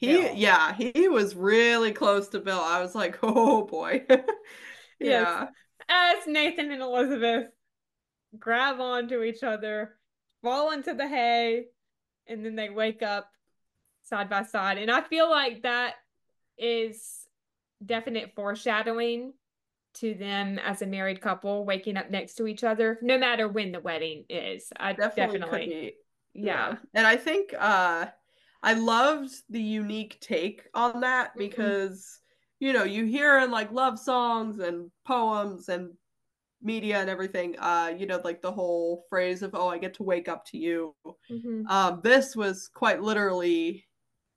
Bill. He was really close to Bill. I was like, "Oh boy." Yes. Yeah. As Nathan and Elizabeth grab onto each other, fall into the hay, and then they wake up side by side. And I feel like that is definite foreshadowing to them as a married couple waking up next to each other, no matter when the wedding is. I Definitely could definitely, be. Yeah. yeah. And I think I loved the unique take on that Hmm. because you hear in like love songs and poems and media and everything, like the whole phrase of, "Oh, I get to wake up to you." Hmm. This was quite literally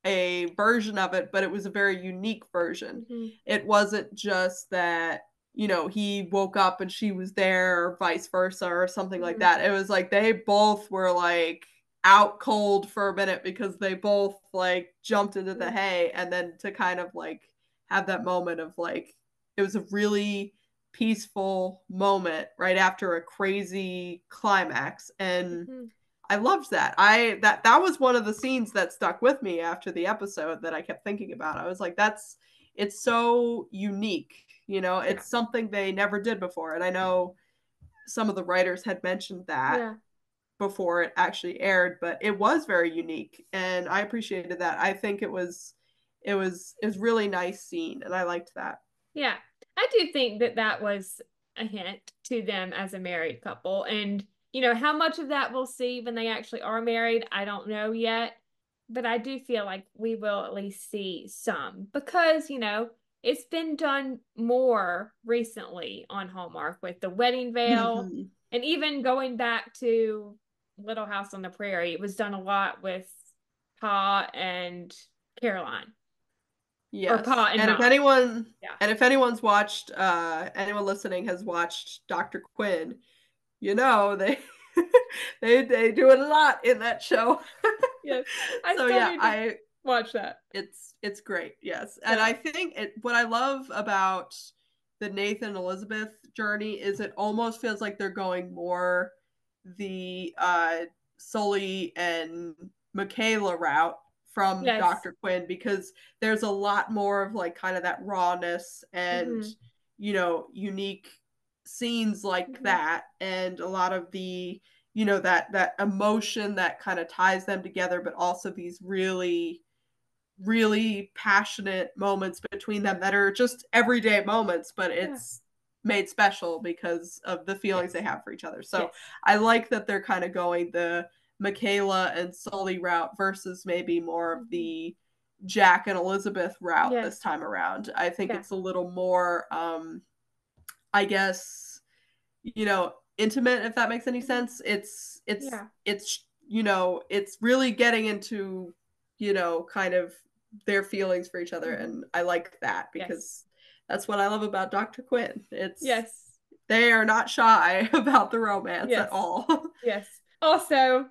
a version of it, but it was a very unique version. Hmm. It wasn't just that, he woke up and she was there, or vice versa, or something like Hmm. that. It was like they both were like out cold for a minute because they both like jumped into the hay, and then to kind of like have that moment of like, it was a really peaceful moment right after a crazy climax. And Hmm. I loved that. That was one of the scenes that stuck with me after the episode that I kept thinking about. I was like, it's so unique. Yeah. It's something they never did before. And I know some of the writers had mentioned that Yeah. before it actually aired, but it was very unique and I appreciated that. I think it was really nice scene and I liked that. Yeah. I do think that that was a hint to them as a married couple. And, how much of that we'll see when they actually are married, I don't know yet. But I do feel like we will at least see some because, it's been done more recently on Hallmark with the wedding veil Mhm. and even going back to Little House on the Prairie. It was done a lot with Pa and Caroline or Yes. Pa and Mom. Yeah. And if anyone's watched anyone listening has watched Dr. Quinn, they they do it a lot in that show. Yes. I So still yeah, need to I watch that. it's great. Yes. And Yeah. I think what I love about the Nathan Elizabeth journey is it almost feels like they're going more the Sully and Michaela route from Yes. Dr. Quinn because there's a lot more of like kind of that rawness and Hmm. unique scenes like Hmm. that and a lot of the that emotion that kind of ties them together but also these really really passionate moments between them that are just everyday moments, but Yeah. it's made special because of the feelings they Yes. have for each other. So Yes. I like that they're kind of going the Michaela and Sully route versus maybe more of Hmm. the Jack and Elizabeth route this Yes. time around. I think Yeah. it's a little more, I guess, intimate, if that makes any Hmm. sense. Yeah. It's really getting into kind of their feelings for each other, Hmm. and I like that Yes. because that's what I love about Dr. Quinn. It's Yes. They are not shy about the romance at Yes. all. Yes. Also,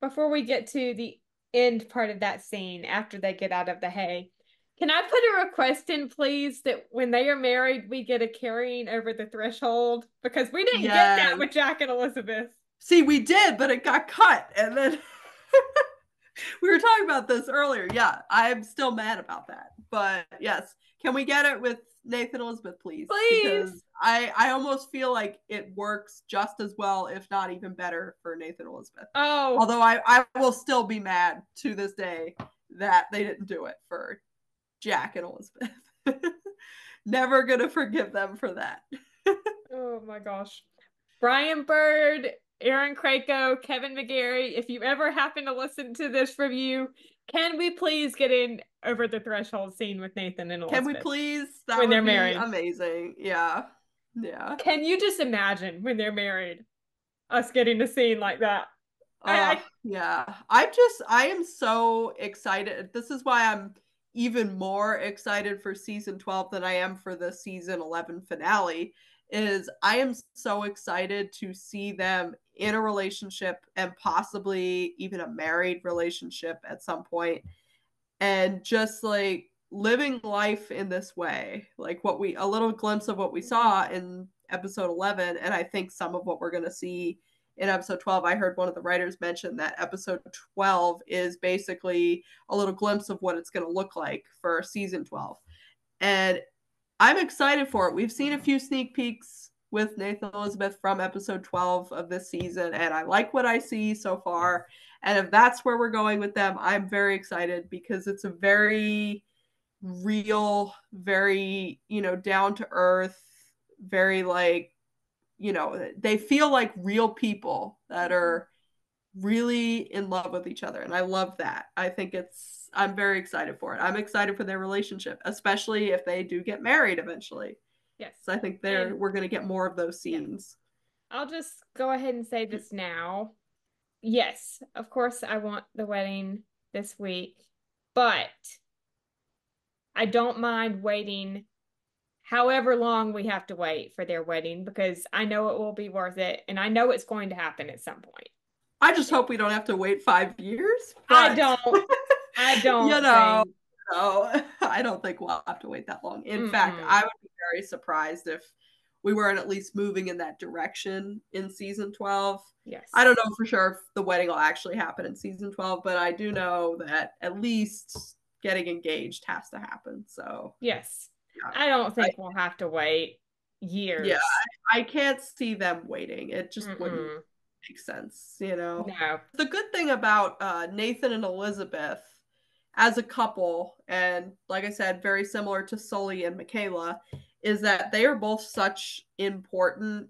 before we get to the end part of that scene after they get out of the hay, can I put a request in, please, that when they are married, we get a carrying over the threshold? Because we didn't get that Yes. with Jack and Elizabeth. See, we did, but it got cut. And then we were talking about this earlier. Yeah, I'm still mad about that. But yes, can we get it with Nathan Elizabeth, please? Because Please. I almost feel like it works just as well, if not even better, for Nathan Elizabeth. Oh, Although I will still be mad to this day that they didn't do it for Jack and Elizabeth. Never gonna forgive them for that. oh my gosh. Brian Bird, Aaron Krakow, Kevin McGarry, if you ever happen to listen to this review, can we please get in over the threshold scene with Nathan and Can we Elizabeth please? That when they're would be married? amazing. Yeah. Yeah. Can you just imagine when they're married, us getting a scene like that? I Yeah. I am so excited. This is why I'm even more excited for season 12 than I am for the season 11 finale. Is I am so excited to see them in a relationship and possibly even a married relationship at some point, and just like living life in this way, like what we a little glimpse of what we saw in episode 11, and I think some of what we're going to see in episode 12. I heard one of the writers mention that episode 12 is basically a little glimpse of what it's going to look like for season 12, and I'm excited for it. We've seen a few sneak peeks with Nathan Elizabeth from episode 12 of this season, and I like what I see so far. And if that's where we're going with them, I'm very excited because it's a very real, very, down to earth, very like, they feel like real people that are really in love with each other. And I love that. I'm very excited for it. I'm excited for their relationship, especially if they do get married eventually. yes. So I think And we're going to get more of those yeah, scenes. I'll just go ahead and say this now. Yes, of course I want the wedding this week, but I don't mind waiting however long we have to wait for their wedding because I know it will be worth it and I know it's going to happen at some point. I just hope we don't have to wait 5 years, I but don't, I you don't know, think. no, I don't think we'll have to wait that long. In fact, Mm-mm. I would be very surprised if we weren't at least moving in that direction in season 12. I Yes. don't know for sure if the wedding will actually happen in season 12, but I do know that at least getting engaged has to happen. So, Yes. yeah. I don't I, think we'll have to wait yeah, years. I can't see them waiting. It just wouldn't Mm-mm. make sense. No. The good thing about Nathan and Elizabeth as a couple, and like I said, very similar to Sully and Michaela, is that they are both such important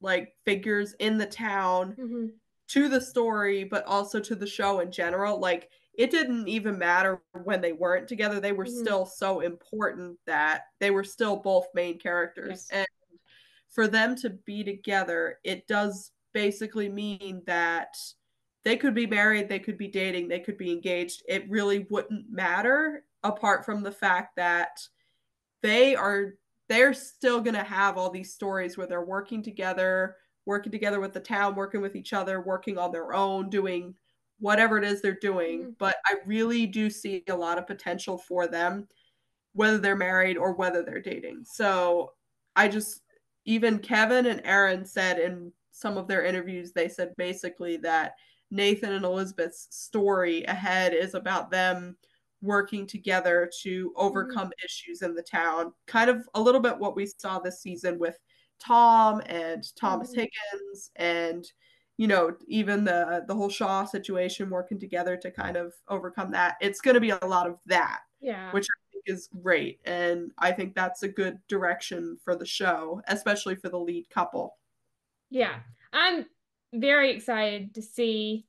like figures in the town Mm-hmm. to the story, but also to the show in general. Like it didn't even matter when they weren't together; they were Mm-hmm. still so important that they were still both main characters. Yes. And for them to be together, it does basically mean that they could be married, they could be dating, they could be engaged. It really wouldn't matter apart from the fact that they are they're still going to have all these stories where they're working together with the town, working with each other, working on their own, doing whatever it is they're doing. Mm-hmm. But I really do see a lot of potential for them, whether they're married or whether they're dating. So I just, even Kevin and Aaron said in some of their interviews, they said basically that Nathan and Elizabeth's story ahead is about them working together to Mm-hmm. overcome issues in the town. Kind of a little bit what we saw this season with Tom and Thomas Mm-hmm. Higgins, and even the whole Shaw situation, working together to kind of overcome that. It's going to be a lot of that, Yeah. which I think is great. And I think that's a good direction for the show, especially for the lead couple. Yeah. I'm very excited to see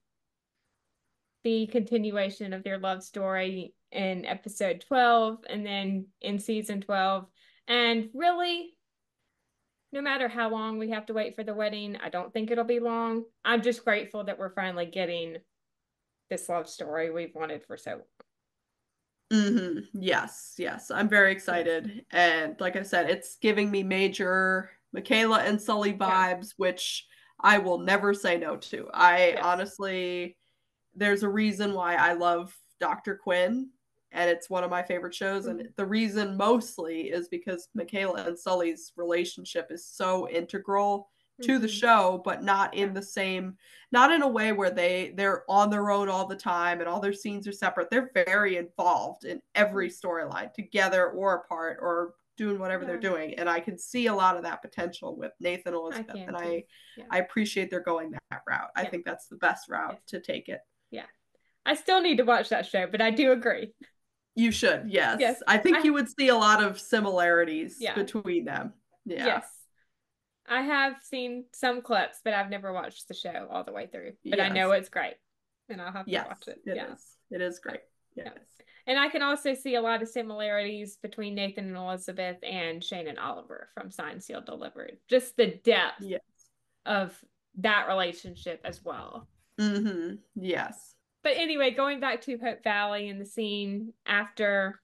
the continuation of their love story in episode 12 and then in season 12. And really, no matter how long we have to wait for the wedding, I don't think it'll be long. I'm just grateful that we're finally getting this love story we've wanted for so long. Yes, yes. I'm very Yes. excited. And like I said, it's giving me major Michaela and Sully Yeah. vibes, which I will never say no to. I Yes. honestly, there's a reason why I love Dr. Quinn, and it's one of my favorite shows. And Mm-hmm. the reason mostly is because Michaela and Sully's relationship is so integral to the show, but not in the same, not in a way where they're on their own all the time and all their scenes are separate. They're very involved in every storyline, together or apart or doing whatever they're doing. And I can see a lot of that potential with Nathan and Elizabeth. And I appreciate they're going that route. I think that's the best route to take it. Yeah. I still need to watch that show, but I do agree. You should, yes. Yes. I think you would see a lot of similarities Yeah. between them. Yeah. Yes. I have seen some clips, but I've never watched the show all the way through. But I know it's great. And I'll have to watch it. It is great. Yes. Yeah. And I can also see a lot of similarities between Nathan and Elizabeth and Shane and Oliver from Signed, Sealed, Delivered. Just the depth of that relationship as well. Mm-hmm. Yes. But anyway, going back to Hope Valley and the scene after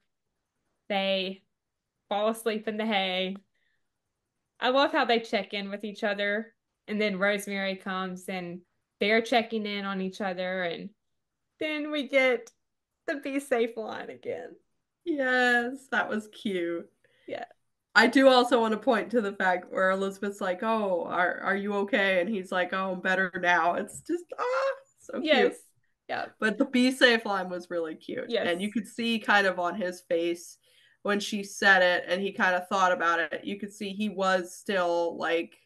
they fall asleep in the hay, I love how they check in with each other. And then Rosemary comes and they're checking in on each other. And then we get the be safe line again. Yes, that was cute. Yeah. I do also want to point to the fact where Elizabeth's like, "Oh, are you okay?" And he's like, "Oh, I'm better now." It's just so cute. Yeah. But the be safe line was really cute. Yes. And you could see kind of on his face when she said it and he kind of thought about it, you could see he was still like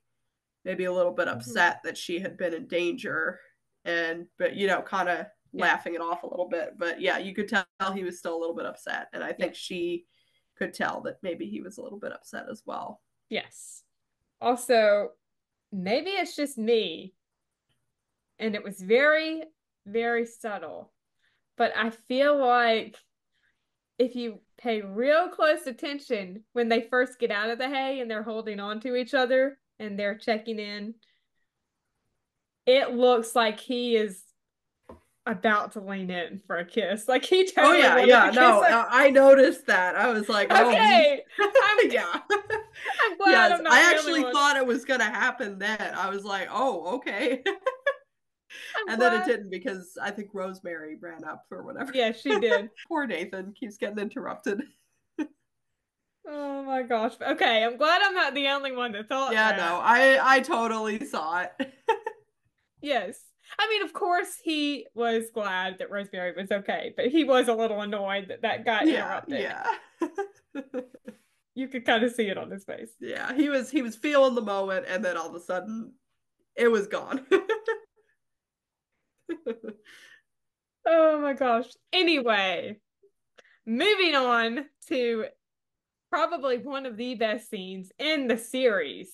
maybe a little bit upset that she had been in danger but kind of laughing it off a little bit. But yeah, you could tell he was still a little bit upset. And I think she could tell that maybe he was a little bit upset as well. Yes. Also, maybe it's just me, and it was very, very subtle, but I feel like if you pay real close attention when they first get out of the hay and they're holding on to each other and they're checking in, it looks like he is about to lean in for a kiss. Like he totally wanted to kiss her. I noticed that. I was like, oh, okay. I'm glad I'm not I actually thought it was gonna happen then. I was like, oh, okay. And then it didn't because I think Rosemary ran up or whatever. Yeah, she did. Poor Nathan keeps getting interrupted. Oh my gosh. Okay, I'm glad I'm not the only one that thought that. Yeah, no, I totally saw it. Yes. I mean, of course, he was glad that Rosemary was okay, but he was a little annoyed that that got interrupted. Yeah. You could kind of see it on his face. Yeah, he was feeling the moment, and then all of a sudden, it was gone. Oh my gosh. Anyway, moving on to probably one of the best scenes in the series.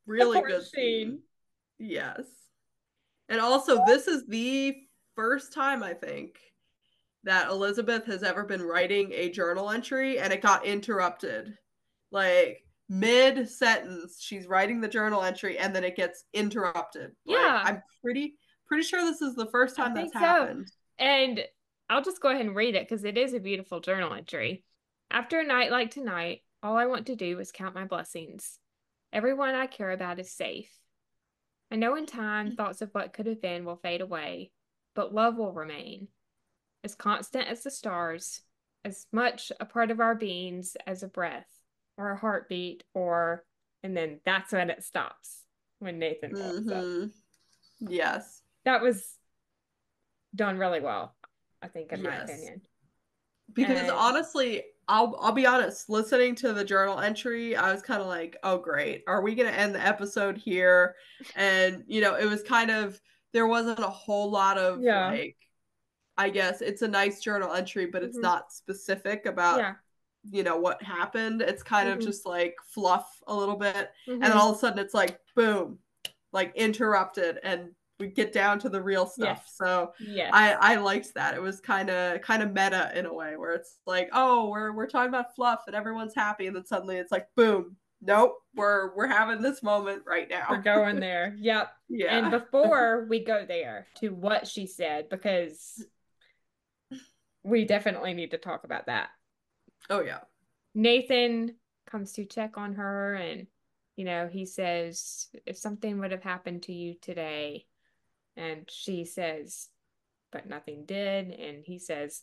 Really good scene. Yes. And also, this is the first time, I think, that Elizabeth has ever been writing a journal entry and it got interrupted. Like, mid-sentence, she's writing the journal entry and then it gets interrupted. Yeah. Like, I'm pretty sure this is the first time that's happened. And I'll just go ahead and read it because it is a beautiful journal entry. After a night like tonight, all I want to do is count my blessings. Everyone I care about is safe. I know in time thoughts of what could have been will fade away, but love will remain, as constant as the stars, as much a part of our beings as a breath or a heartbeat and then that's when it stops, when Nathan walks up. Yes. That was done really well, I think, in my opinion. Because honestly, I'll be honest, listening to the journal entry, I was kind of like, oh great, are we gonna end the episode here? And it was kind of, there wasn't a whole lot of like, I guess it's a nice journal entry, but it's not specific about what happened. It's kind of just like fluff a little bit. And then all of a sudden it's like boom, like interrupted and we get down to the real stuff. So I liked that. It was kind of meta in a way where it's like, oh, we're talking about fluff and everyone's happy, and then suddenly it's like, boom, nope, we're having this moment right now. We're going there. Yep. Yeah. And before we go there to what she said, because we definitely need to talk about that. Oh yeah. Nathan comes to check on her and he says, if something would have happened to you today. And she says, but nothing did. And he says,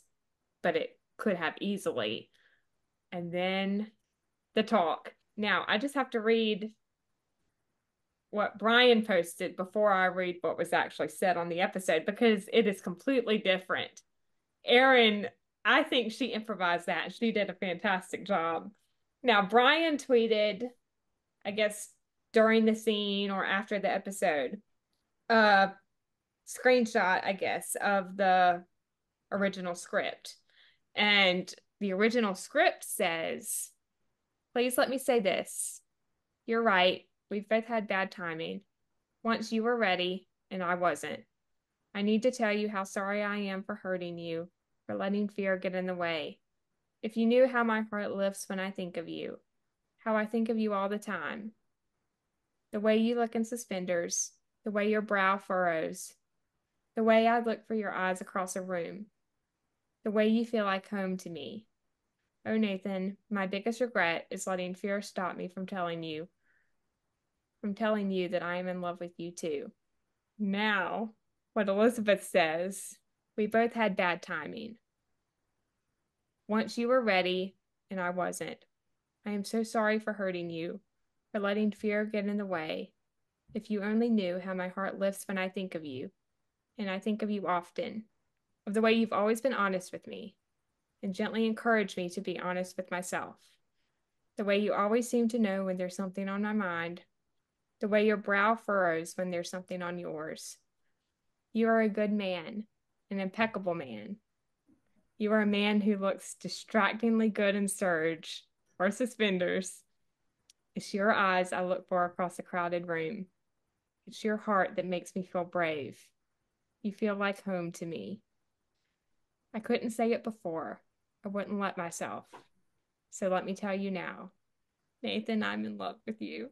but it could have easily. And then the talk. Now, I just have to read what Brian posted before I read what was actually said on the episode because it is completely different. Erin, I think she improvised that. She did a fantastic job. Now, Brian tweeted, I guess during the scene or after the episode, a screenshot, I guess, of the original script. And the original script says, please let me say this. You're right. We've both had bad timing. Once you were ready, and I wasn't. I need to tell you how sorry I am for hurting you, for letting fear get in the way. If you knew how my heart lifts when I think of you, how I think of you all the time, the way you look in suspenders, the way your brow furrows, the way I look for your eyes across a room, the way you feel like home to me. Oh, Nathan, my biggest regret is letting fear stop me from telling you that I am in love with you too. Now, what Elizabeth says, we both had bad timing. Once you were ready, and I wasn't. I am so sorry for hurting you, for letting fear get in the way. If you only knew how my heart lifts when I think of you, and I think of you often, of the way you've always been honest with me, and gently encouraged me to be honest with myself. The way you always seem to know when there's something on my mind, the way your brow furrows when there's something on yours. You are a good man, an impeccable man. You are a man who looks distractingly good in serge or suspenders. It's your eyes I look for across a crowded room. It's your heart that makes me feel brave. You feel like home to me. I couldn't say it before. I wouldn't let myself. So let me tell you now. Nathan, I'm in love with you.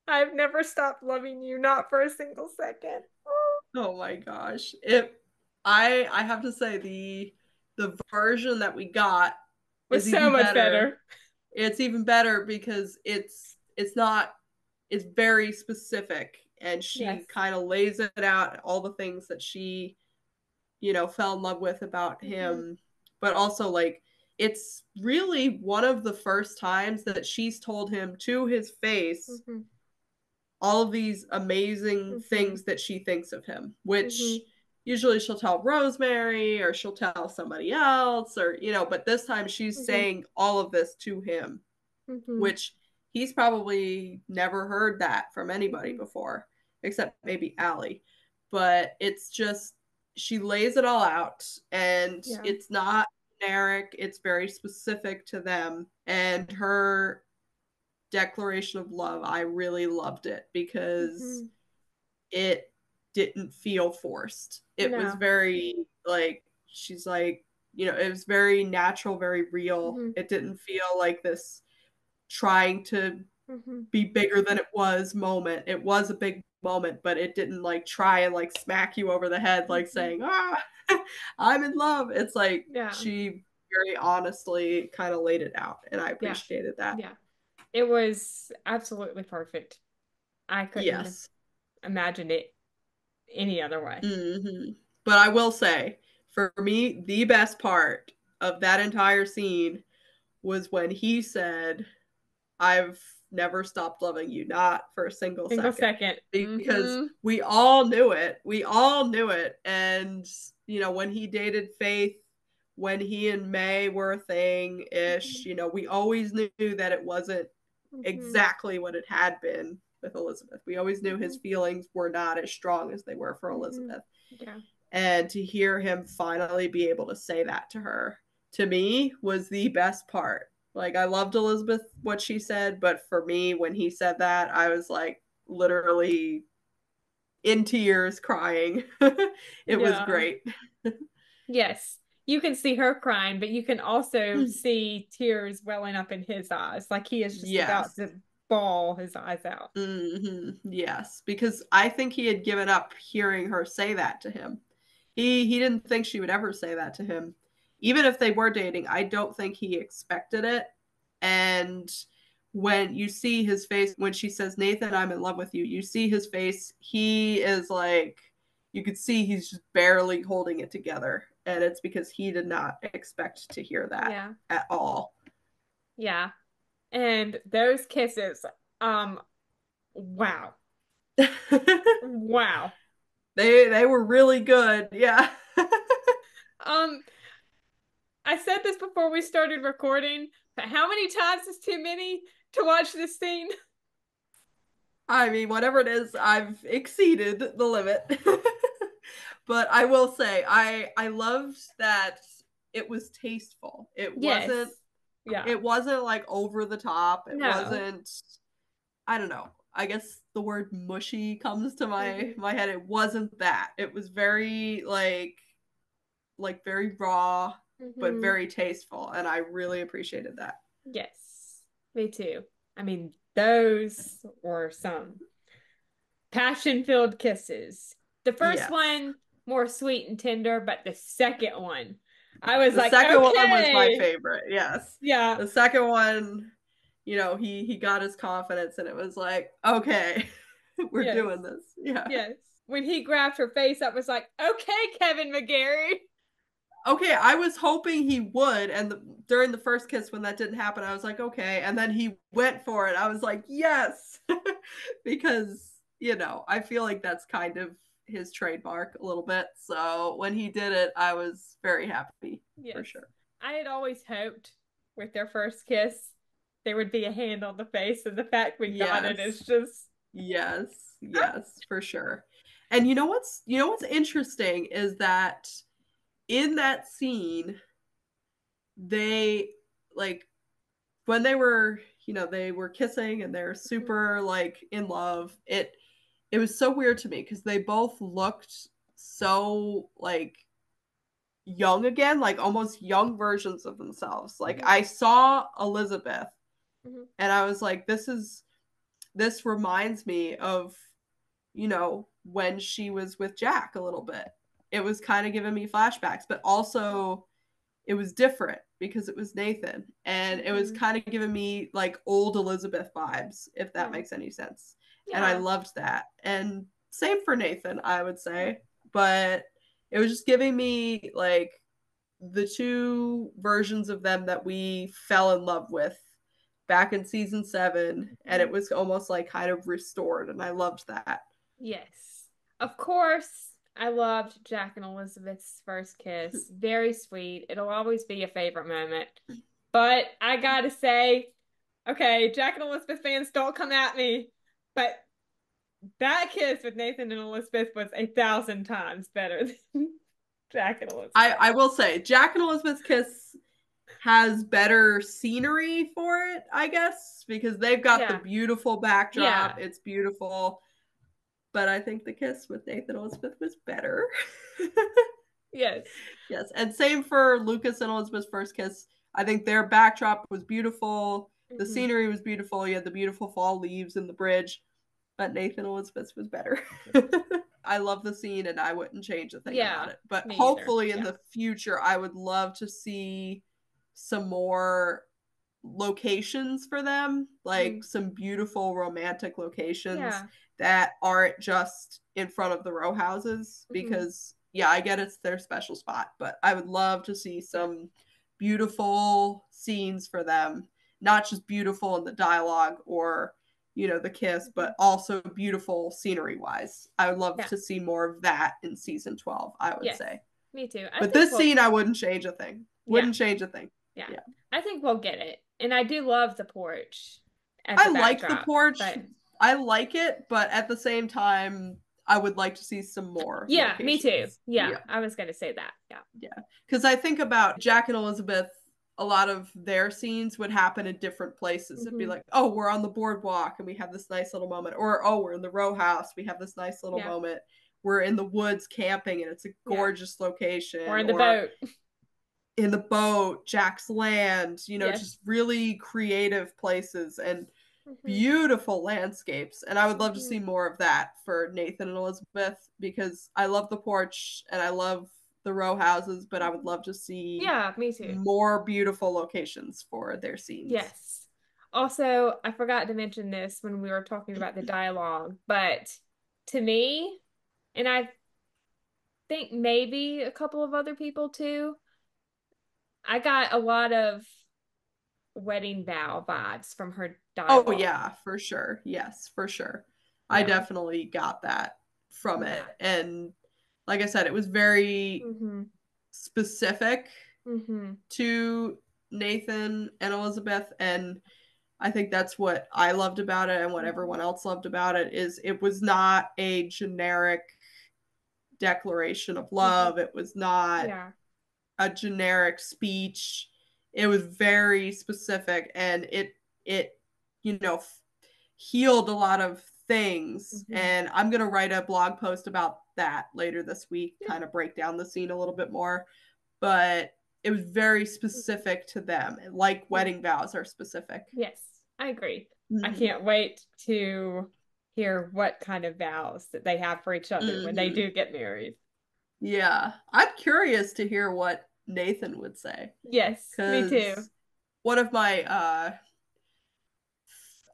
I've never stopped loving you, not for a single second. Oh, Oh my gosh. I have to say the version that we got was is so even much better. better. It's even better because it's not it's very specific, and Yes. she kind of lays it out all the things that she, fell in love with about Mm-hmm. him, but also like it's really one of the first times that she's told him to his face Mm-hmm. all of these amazing Mm-hmm. things that she thinks of him, Mm-hmm. which usually she'll tell Rosemary or she'll tell somebody else, or, but this time she's Mm-hmm. saying all of this to him, Mm-hmm. which he's probably never heard that from anybody Mm-hmm. before, except maybe Allie. But it's just, she lays it all out, and Yeah. it's not generic, it's very specific to them. And her declaration of love, I really loved it because Mm-hmm. it didn't feel forced. It was No. very like, she's like, it was very natural, very real. Mm-hmm. It didn't feel like this trying to Mm-hmm. be bigger than it was moment. It was a big moment, but it didn't like try and like smack you over the head, like Mm-hmm. saying, I'm in love. It's like Yeah. she very honestly kind of laid it out, and I Yeah. appreciated that. Yeah. It was absolutely perfect. I couldn't Yes. imagine it any other way. Mm-hmm. But I will say, for me, the best part of that entire scene was when he said, I've never stopped loving you, not for a single Single second. second. Because Mm-hmm. we all knew it. We all knew it. And, when he dated Faith, when he and May were a thing Mm-hmm. ish, we always knew that it wasn't Mm-hmm. exactly what it had been with Elizabeth. We always knew Mm-hmm. his feelings were not as strong as they were for Mm-hmm. Elizabeth. Yeah. And to hear him finally be able to say that to her, to me, was the best part. Like, I loved Elizabeth, what she said, but for me, when he said that, I was like literally in tears crying. It was Yeah. great. Yes. You can see her crying, but you can also see tears welling up in his eyes, like he is just about Yes. to bawl his eyes out. Yes, because I think he had given up hearing her say that to him. He didn't think she would ever say that to him. Even if they were dating, I don't think he expected it. And when you see his face when she says, "Nathan, I'm in love with you," you see his face. He is like, you could see he's just barely holding it together, and it's because he did not expect to hear that Yeah. at all. Yeah. And those kisses, um, wow. Wow. They were really good. Yeah. Um, I said this before we started recording, but how many times is too many to watch this scene? I mean, whatever it is, I've exceeded the limit. But I will say, I loved that it was tasteful. Yes. Yeah. It wasn't like over the top. It No. wasn't, I don't know. I guess the word mushy comes to Hmm. my head. It wasn't that. It was very very raw but Hmm. very tasteful, and I really appreciated that. Yes. Me too. I mean, those were some passion-filled kisses. The first Yes. one, more sweet and tender, but the second one, I was The like, second one was my okay. favorite. Yes. Yeah. The second one, he got his confidence and it was like, okay, we're Yes. doing this. Yeah. Yes. When he grabbed her face, I was like, okay, Kevin McGarry. Okay, I was hoping he would, and during the first kiss when that didn't happen, I was like, okay, and then he went for it. I was like, yes, because I feel like that's kind of his trademark a little bit. So when he did it, I was very happy for Yes. sure. I had always hoped with their first kiss there would be a hand on the face, and the fact we got it Yes, is just yes, yes, for sure. And you know what's interesting is that in that scene, they like when they were kissing and they're super like in love. It was so weird to me because they both looked so like young again, like almost young versions of themselves. Like Mhm, I saw Elizabeth mhm, and I was like, this reminds me of when she was with Jack a little bit. It was kind of giving me flashbacks, but also it was different because it was Nathan, and it was mhm. kind of giving me like old Elizabeth vibes, if that Yeah. makes any sense. And I Yeah. loved that. And same for Nathan, I would Yeah. say. But it was just giving me like the two versions of them that we fell in love with back in season 7, and Mhm. it was almost like kind of restored, and I loved that. Yes. Of course, I loved Jack and Elizabeth's first kiss. Very sweet. It'll always be a favorite moment. But I gotta say, okay, Jack and Elizabeth fans, don't come at me. But that kiss with Nathan and Elizabeth was 1,000 times better than Jack and Elizabeth. I will say Jack and Elizabeth's kiss has better scenery for it, I guess, because they've got the Yeah. beautiful backdrop. Yeah. It's beautiful. But I think the kiss with Nathan Elizabeth was better. Yes. Yes. And same for Lucas and Elizabeth's first kiss. I think their backdrop was beautiful. The Hmm. scenery was beautiful. You had the beautiful fall leaves in the bridge. But Nathan Elizabeth's was better. I love the scene and I wouldn't change a thing about Yeah. it. But Me either. hopefully in Yeah. the future, I would love to see some more locations for them, like Hmm. some beautiful romantic locations Yeah. that aren't just in front of the row houses. Hmm. Because, yeah, I get it's their special spot, but I would love to see Yeah. some beautiful scenes for them, not just beautiful in the dialogue or the kiss, Hmm. but also beautiful scenery wise. I would love Yeah. to see more of that in season 12, I would Yes. say. Me too. I But think this we'll, scene, I wouldn't change a thing. yeah. Wouldn't change a thing. Yeah. Yeah. I think we'll get it. And I do love the porch as a I like the backdrop, porch. but I like it, but at the same time, I would like to see some more yeah, me too. locations. Yeah, Yeah. I was gonna say that. Yeah. Yeah. Because I think about Jack and Elizabeth, a lot of their scenes would happen in different places. It'd be Hmm. like, oh, we're on the boardwalk and we have this nice little moment. Or, oh, we're in the row house. We have this nice little Yeah. moment. We're in the woods camping and it's a Yeah. gorgeous Or location. in the Or boat. in the boat, Jack's land, Yes. just really creative places and Hmm. beautiful landscapes. And I would love to Hmm. see more of that for Nathan and Elizabeth because I love the porch and I love the row houses, but I would Hmm. love to see Yeah, me too. more beautiful locations for their scenes. Yes. Also, I forgot to mention this when we were talking about the dialogue, but to me, and I think maybe a couple of other people too, I got a lot of wedding vow vibes from her Oh dialogue. yeah, for sure. Yes, for sure. I Yeah. definitely got that from Yeah. it. And like I said, it was very Mm-hmm. specific Mm-hmm. to Nathan and Elizabeth, and I think that's what I loved about it and what Mm-hmm. everyone else loved about it is it was not a generic declaration of Mm-hmm. love. It was not Yeah. a generic speech. It was very specific, and it you know healed a lot of things. Mm-hmm. And I'm going to write a blog post about that later this week, Yeah. kind of break down the scene a little bit more. But it was very Mm-hmm. specific to them, like Yeah. wedding vows are specific. Yes, I agree. I Mm-hmm. can't wait to hear what kind of vows that they have for each other when they Mm-hmm. do get married. Yeah, I'm curious to hear what Nathan would say, Yes, me too. because one of my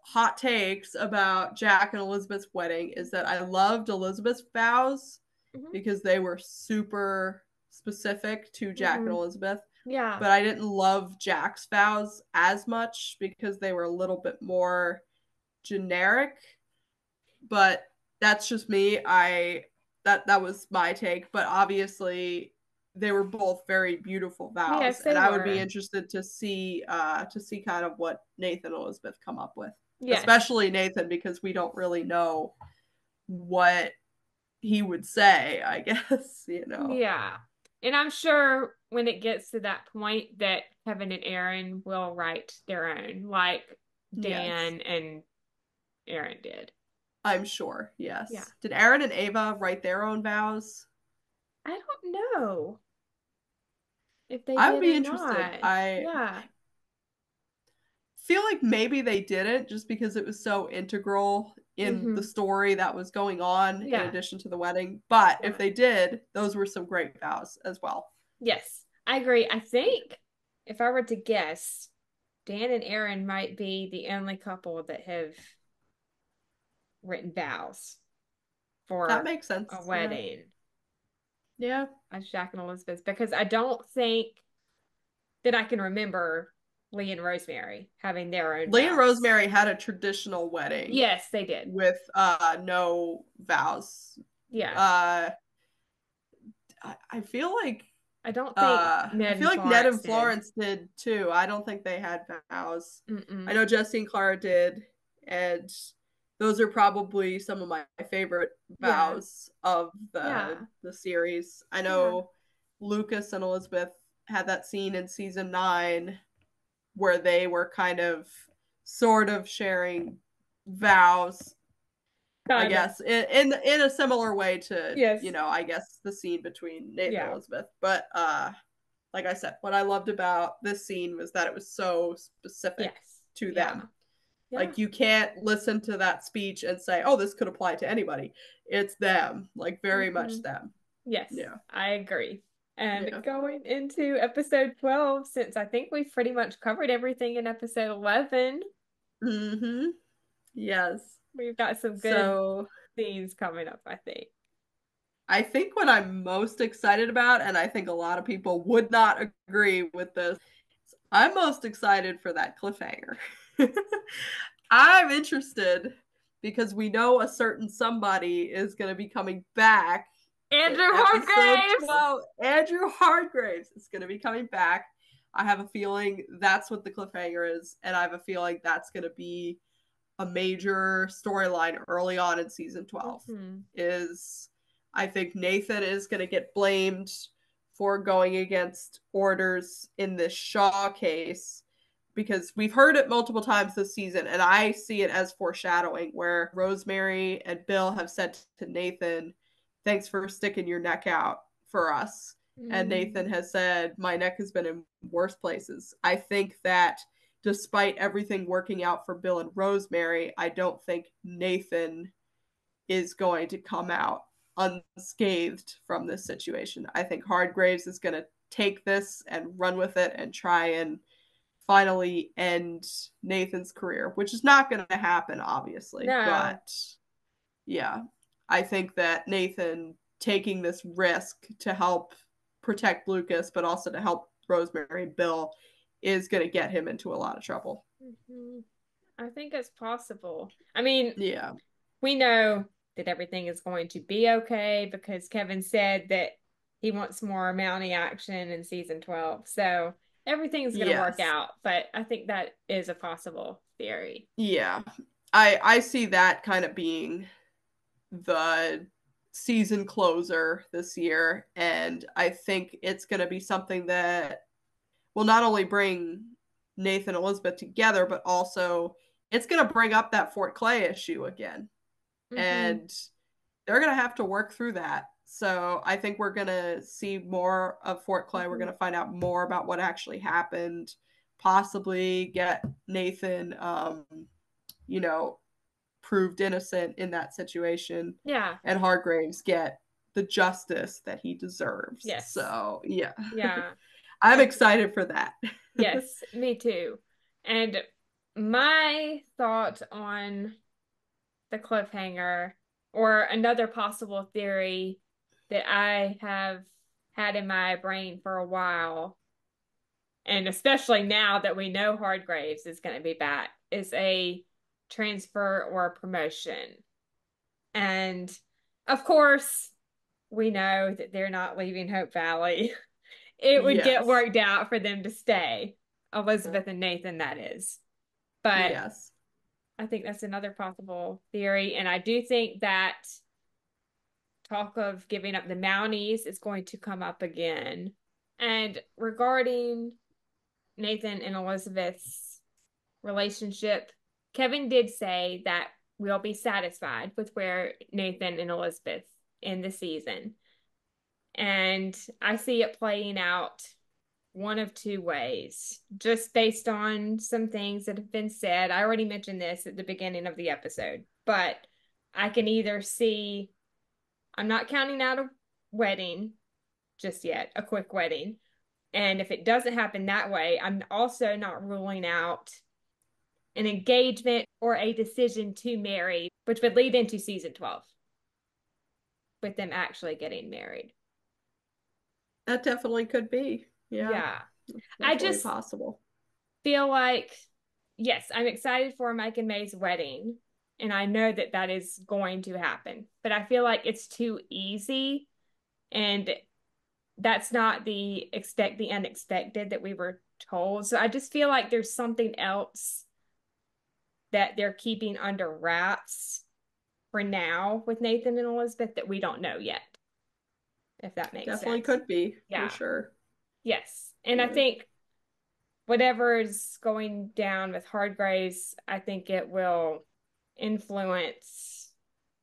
hot takes about Jack and Elizabeth's wedding is that I loved Elizabeth's vows Hmm. because they were super specific to Jack and Hmm. Elizabeth, Yeah. but I didn't love Jack's vows as much because they were a little bit more generic. But that's just me. That was my take, but obviously they were both very beautiful vows, Yes, and they I would be were. interested to see kind of what Nathan and Elizabeth come up with, Yes. especially Nathan, because we don't really know what he would say, I guess, you know. Yeah. And I'm sure when it gets to that point that Kevin and Aaron will write their own, like Yes, Dan and Aaron did. I'm sure. Yeah. Yes. Did Aaron and Ava write their own vows? I don't know if they I would did be or interested. not. I Yeah. feel like maybe they didn't just because it was so integral in the Hmm. story that was going on in Yeah. addition to the wedding. But if Yeah. they did, those were some great vows as well. Yes, I agree. I think if I were to guess, Dan and Aaron might be the only couple that have written vows That for makes sense. a Yeah. wedding Yeah. as Jack and Elizabeth because I don't think that I can remember Lee and Rosemary having their own Lee and vows. Rosemary had a traditional wedding Yes, they did. with no vows. Yeah. Uh I feel like I don't think I Ned feel and like Ned Florence and did. Florence did too. I don't think they had vows. I Mm-mm. know Jesse and Clara did, and those are probably some of my favorite Yeah. vows of Yeah. the series. I Yeah. know Lucas and Elizabeth had that scene in season 9 where they were kind of sort of sharing vows, I Kind of. guess, in a similar way to, Yes. you know, I guess the scene between Nathan and Yeah. Elizabeth. But like I said, what I loved about this scene was that it was so specific Yes. to Yeah. them. Yeah. Like you can't listen to that speech and say, "Oh, this could apply to anybody." It's them, like very Hmm. much them. Yes, Yeah. I agree. And Yeah. going into episode 12, since I think we've pretty much covered everything in episode 11, Mhm. Yes. we've got some good So, scenes coming up, I think. I think what I'm most excited about, and I think a lot of people would not agree with this, I'm most excited for that cliffhanger. I'm interested because we know a certain somebody is going to be coming back in Andrew episode Hargraves! 12. Andrew Hargraves is going to be coming back. I have a feeling that's what the cliffhanger is, and I have a feeling that's going to be a major storyline early on in season 12. Hmm. Is I think Nathan is going to get blamed for going against orders in this Shaw case because we've heard it multiple times this season, and I see it as foreshadowing where Rosemary and Bill have said to Nathan, "Thanks for sticking your neck out for us." And Mm. Nathan has said, "My neck has been in worse places." I think that despite everything working out for Bill and Rosemary, I don't think Nathan is going to come out unscathed from this situation. I think Hardgraves is going to take this and run with it and try and finally end Nathan's career, which is not going to happen, obviously. No. But yeah, I think that Nathan taking this risk to help protect Lucas, but also to help Rosemary and Bill, is going to get him into a lot of trouble. Hmm. I think it's possible. I mean, Yeah. we know that everything is going to be okay because Kevin said that he wants more Mountie action in season 12. So everything's going to work Yes. out. But I think that is a possible theory. Yeah. I see that kind of being the season closer this year, and I think it's going to be something that will not only bring Nathan and Elizabeth together, but also it's going to bring up that Fort Clay issue again. Mm-hmm. And they're going to have to work through that. So I think we're going to see more of Fort Clay. We're Mm-hmm. going to find out more about what actually happened, possibly get Nathan, you know, proved innocent in that situation, Yeah. and Hargraves get the justice that he deserves. Yes. So, yeah. Yeah. I'm I excited for that. Yes, me too. And my thought on the cliffhanger, or another possible theory that I have had in my brain for a while, and especially now that we know Hardgraves is going to be back, is a transfer or a promotion. And of course, we know that they're not leaving Hope Valley. It would get Yes. worked out for them to stay. Elizabeth and Nathan, that is. But Yes. I think that's another possible theory. And I do think that talk of giving up the Mounties is going to come up again. And regarding Nathan and Elizabeth's relationship, Kevin did say that we'll be satisfied with where Nathan and Elizabeth in the season. And I see it playing out one of two ways, just based on some things that have been said. I already mentioned this at the beginning of the episode, but I can either see, I'm not counting out a wedding just yet, a quick wedding. And if it doesn't happen that way, I'm also not ruling out an engagement or a decision to marry, which would lead into season 12 with them actually getting married. That definitely could be. Yeah. Yeah. I Definitely just possible. feel like, yes, I'm excited for Mike and May's wedding, and I know that that is going to happen, but I feel like it's too easy, and that's not the expect the unexpected that we were told. So I just feel like there's something else that they're keeping under wraps for now with Nathan and Elizabeth that we don't know yet, if that makes Definitely sense. could be, for Yeah. sure. Yes. And I Yeah. think whatever is going down with Hardgraves, I think it will influence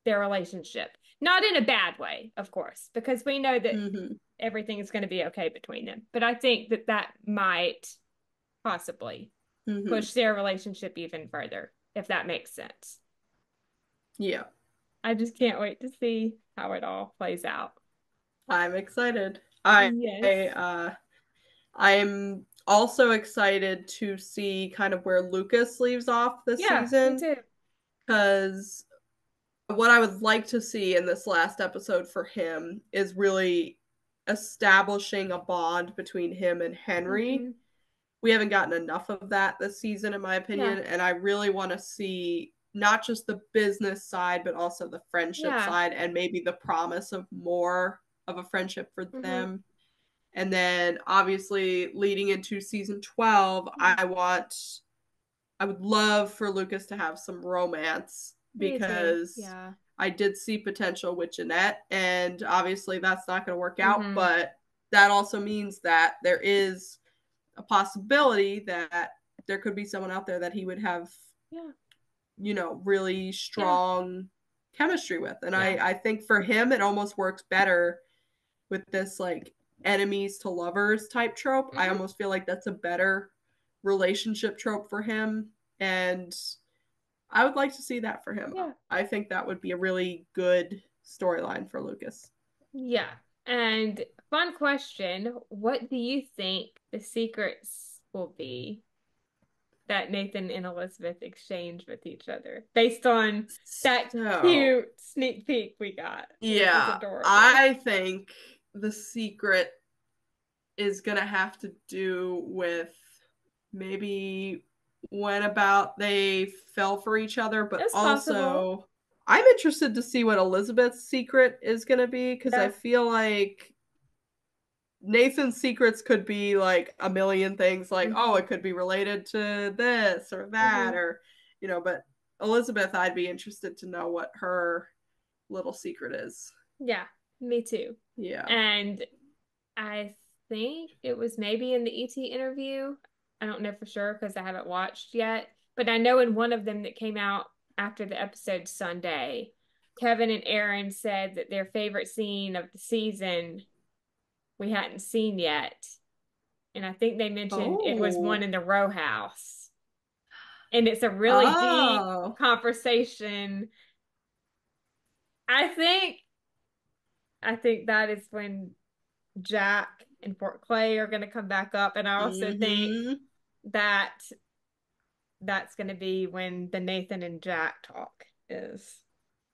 their relationship. Not in a bad way, of course, because we know that Mm-hmm. everything is going to be okay between them. But I think that that might possibly Mm-hmm. push their relationship even further, if that makes sense. Yeah. I just can't wait to see how it all plays out. I'm excited. Yes. I'm also excited to see kind of where Lucas leaves off this Yeah, me season, too. because what I would like to see in this last episode for him is really establishing a bond between him and Henry. Mm-hmm. We haven't gotten enough of that this season, in my Yeah. opinion, and I really want to see not just the business side, but also the friendship Yeah. side, and maybe the promise of more of a friendship for Mm-hmm. them. And then obviously leading into season 12, I would love for Lucas to have some romance, Me too. because Yeah. I did see potential with Jeanette, and obviously that's not going to work out, Mm-hmm. but that also means that there is a possibility that there could be someone out there that he would have, Yeah. really Yeah. strong chemistry with. And Yeah. I think for him, it almost works better with this like enemies to lovers type trope. I Mm-hmm. almost feel like that's a better relationship trope for him. And I would like to see that for him. Yeah. I think that would be a really good storyline for Lucas. Yeah. And fun question, what do you think the secrets will be that Nathan and Elizabeth exchange with each other based on that So, cute sneak peek we got, which was yeah, adorable? I think the secret is going to have to do with maybe when about they fell for each other, but It's possible. also I'm interested to see what Elizabeth's secret is going to be, because I feel like Nathan's secrets could be like a million things, like, oh, it could be related to this or that, or, but Elizabeth, I'd be interested to know what her little secret is. Yeah, me too. Yeah. And I think it was maybe in the ET interview. I don't know for sure because I haven't watched yet, but I know in one of them that came out after the episode Sunday, Kevin and Aaron said that their favorite scene of the season we hadn't seen yet. And I think they mentioned it was one in the row house. And it's a really deep conversation. I think that is when Jack and Fort Clay are going to come back up. And I also think that that's going to be when the Nathan and Jack talk is.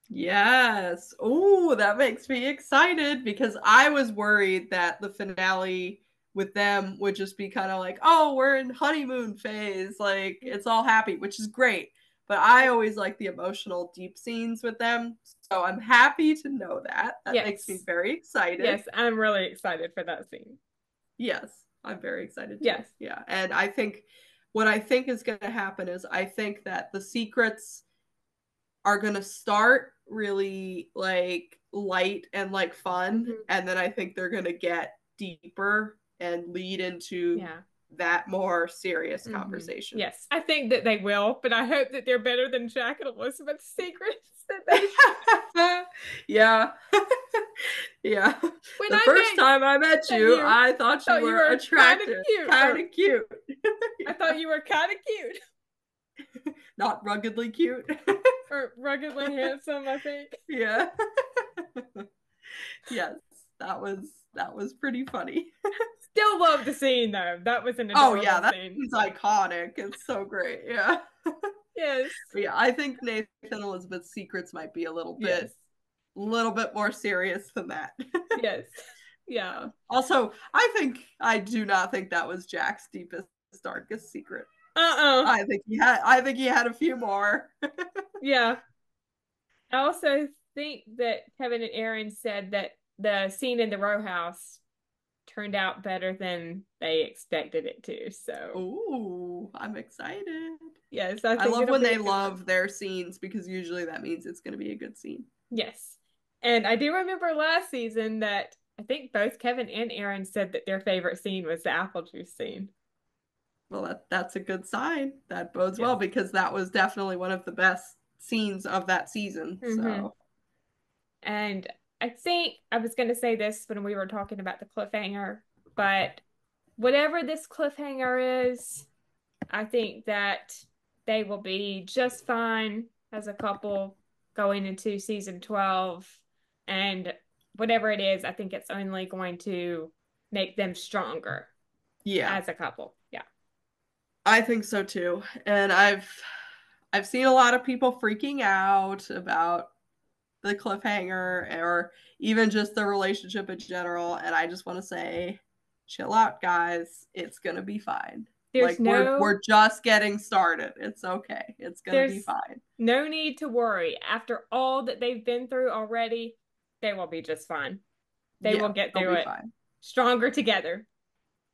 Yes. Oh, that makes me excited, because I was worried that the finale with them would just be kind of like, oh, we're in honeymoon phase. Like, it's all happy, which is great. But I always like the emotional, deep scenes with them. So I'm happy to know that. That makes me very excited. Yes, I'm really excited for that scene. Yes, I'm very excited too. Yes. Yeah. And I think what I think is going to happen is I think that the secrets are going to start really like light and like fun. And then I think they're going to get deeper and lead into that more serious conversation. Yes, I think that they will, but I hope that they're better than Jack and Elizabeth's secrets. Yeah. Yeah. When the first time I met you, I thought you were attractive. Kind of cute. I thought you were kind of cute. Not ruggedly cute. Or ruggedly handsome, I think. Yeah. Yes, that was pretty funny. Still love the scene though. That was an adorable scene. That's iconic. It's so great. Yeah. Yes. But yeah, I think Nathan and Elizabeth's secrets might be a little bit more serious than that. Yes. Yeah. Also, I do not think that was Jack's deepest, darkest secret. I think he had a few more. Yeah. I also think that Kevin and Aaron said that the scene in the row house turned out better than they expected it to. So, ooh, I'm excited. Yes, I love when they love their scenes, because usually that means it's going to be a good scene. Yes. And I do remember last season that I think both Kevin and Aaron said that their favorite scene was the apple juice scene. Well, that's a good sign. That bodes well, because that was definitely one of the best scenes of that season. So, and I think I was going to say this when we were talking about the cliffhanger, but whatever this cliffhanger is, I think that they will be just fine as a couple going into season 12. And whatever it is, I think it's only going to make them stronger as a couple. Yeah. I think so too. And I've seen a lot of people freaking out about the cliffhanger, or even just the relationship in general, and I just want to say, chill out, guys. It's gonna be fine. We're just getting started. It's okay. It's gonna be fine. No need to worry. After all that they've been through already, they will be just fine. They will get through it stronger together.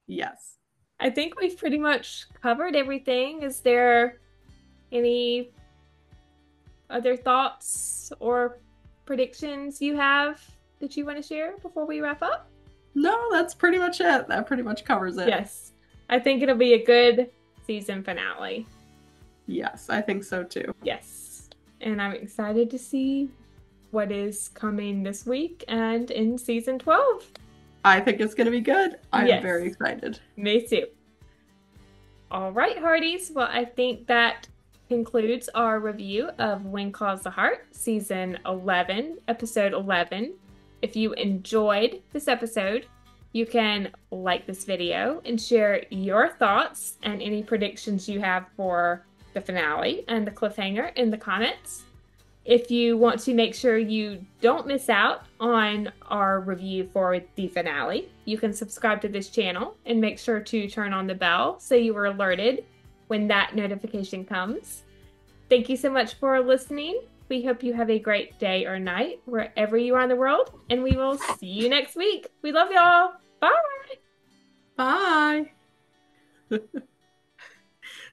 Yes. I think we've pretty much covered everything. Is there any other thoughts or predictions you have that you want to share before we wrap up? No, that's pretty much it. That pretty much covers it. Yes. I think it'll be a good season finale. Yes, I think so too. Yes. And I'm excited to see what is coming this week and in season 12. I think it's going to be good. I'm very excited. Me too. All right, Hearties. Well, I think that concludes our review of When Calls the Heart, season 11, episode 11. If you enjoyed this episode, you can like this video and share your thoughts and any predictions you have for the finale and the cliffhanger in the comments. If you want to make sure you don't miss out on our review for the finale, you can subscribe to this channel and make sure to turn on the bell so you are alerted when that notification comes. Thank you so much for listening. We hope you have a great day or night wherever you are in the world, and we will see you next week. We love y'all. Bye. Bye.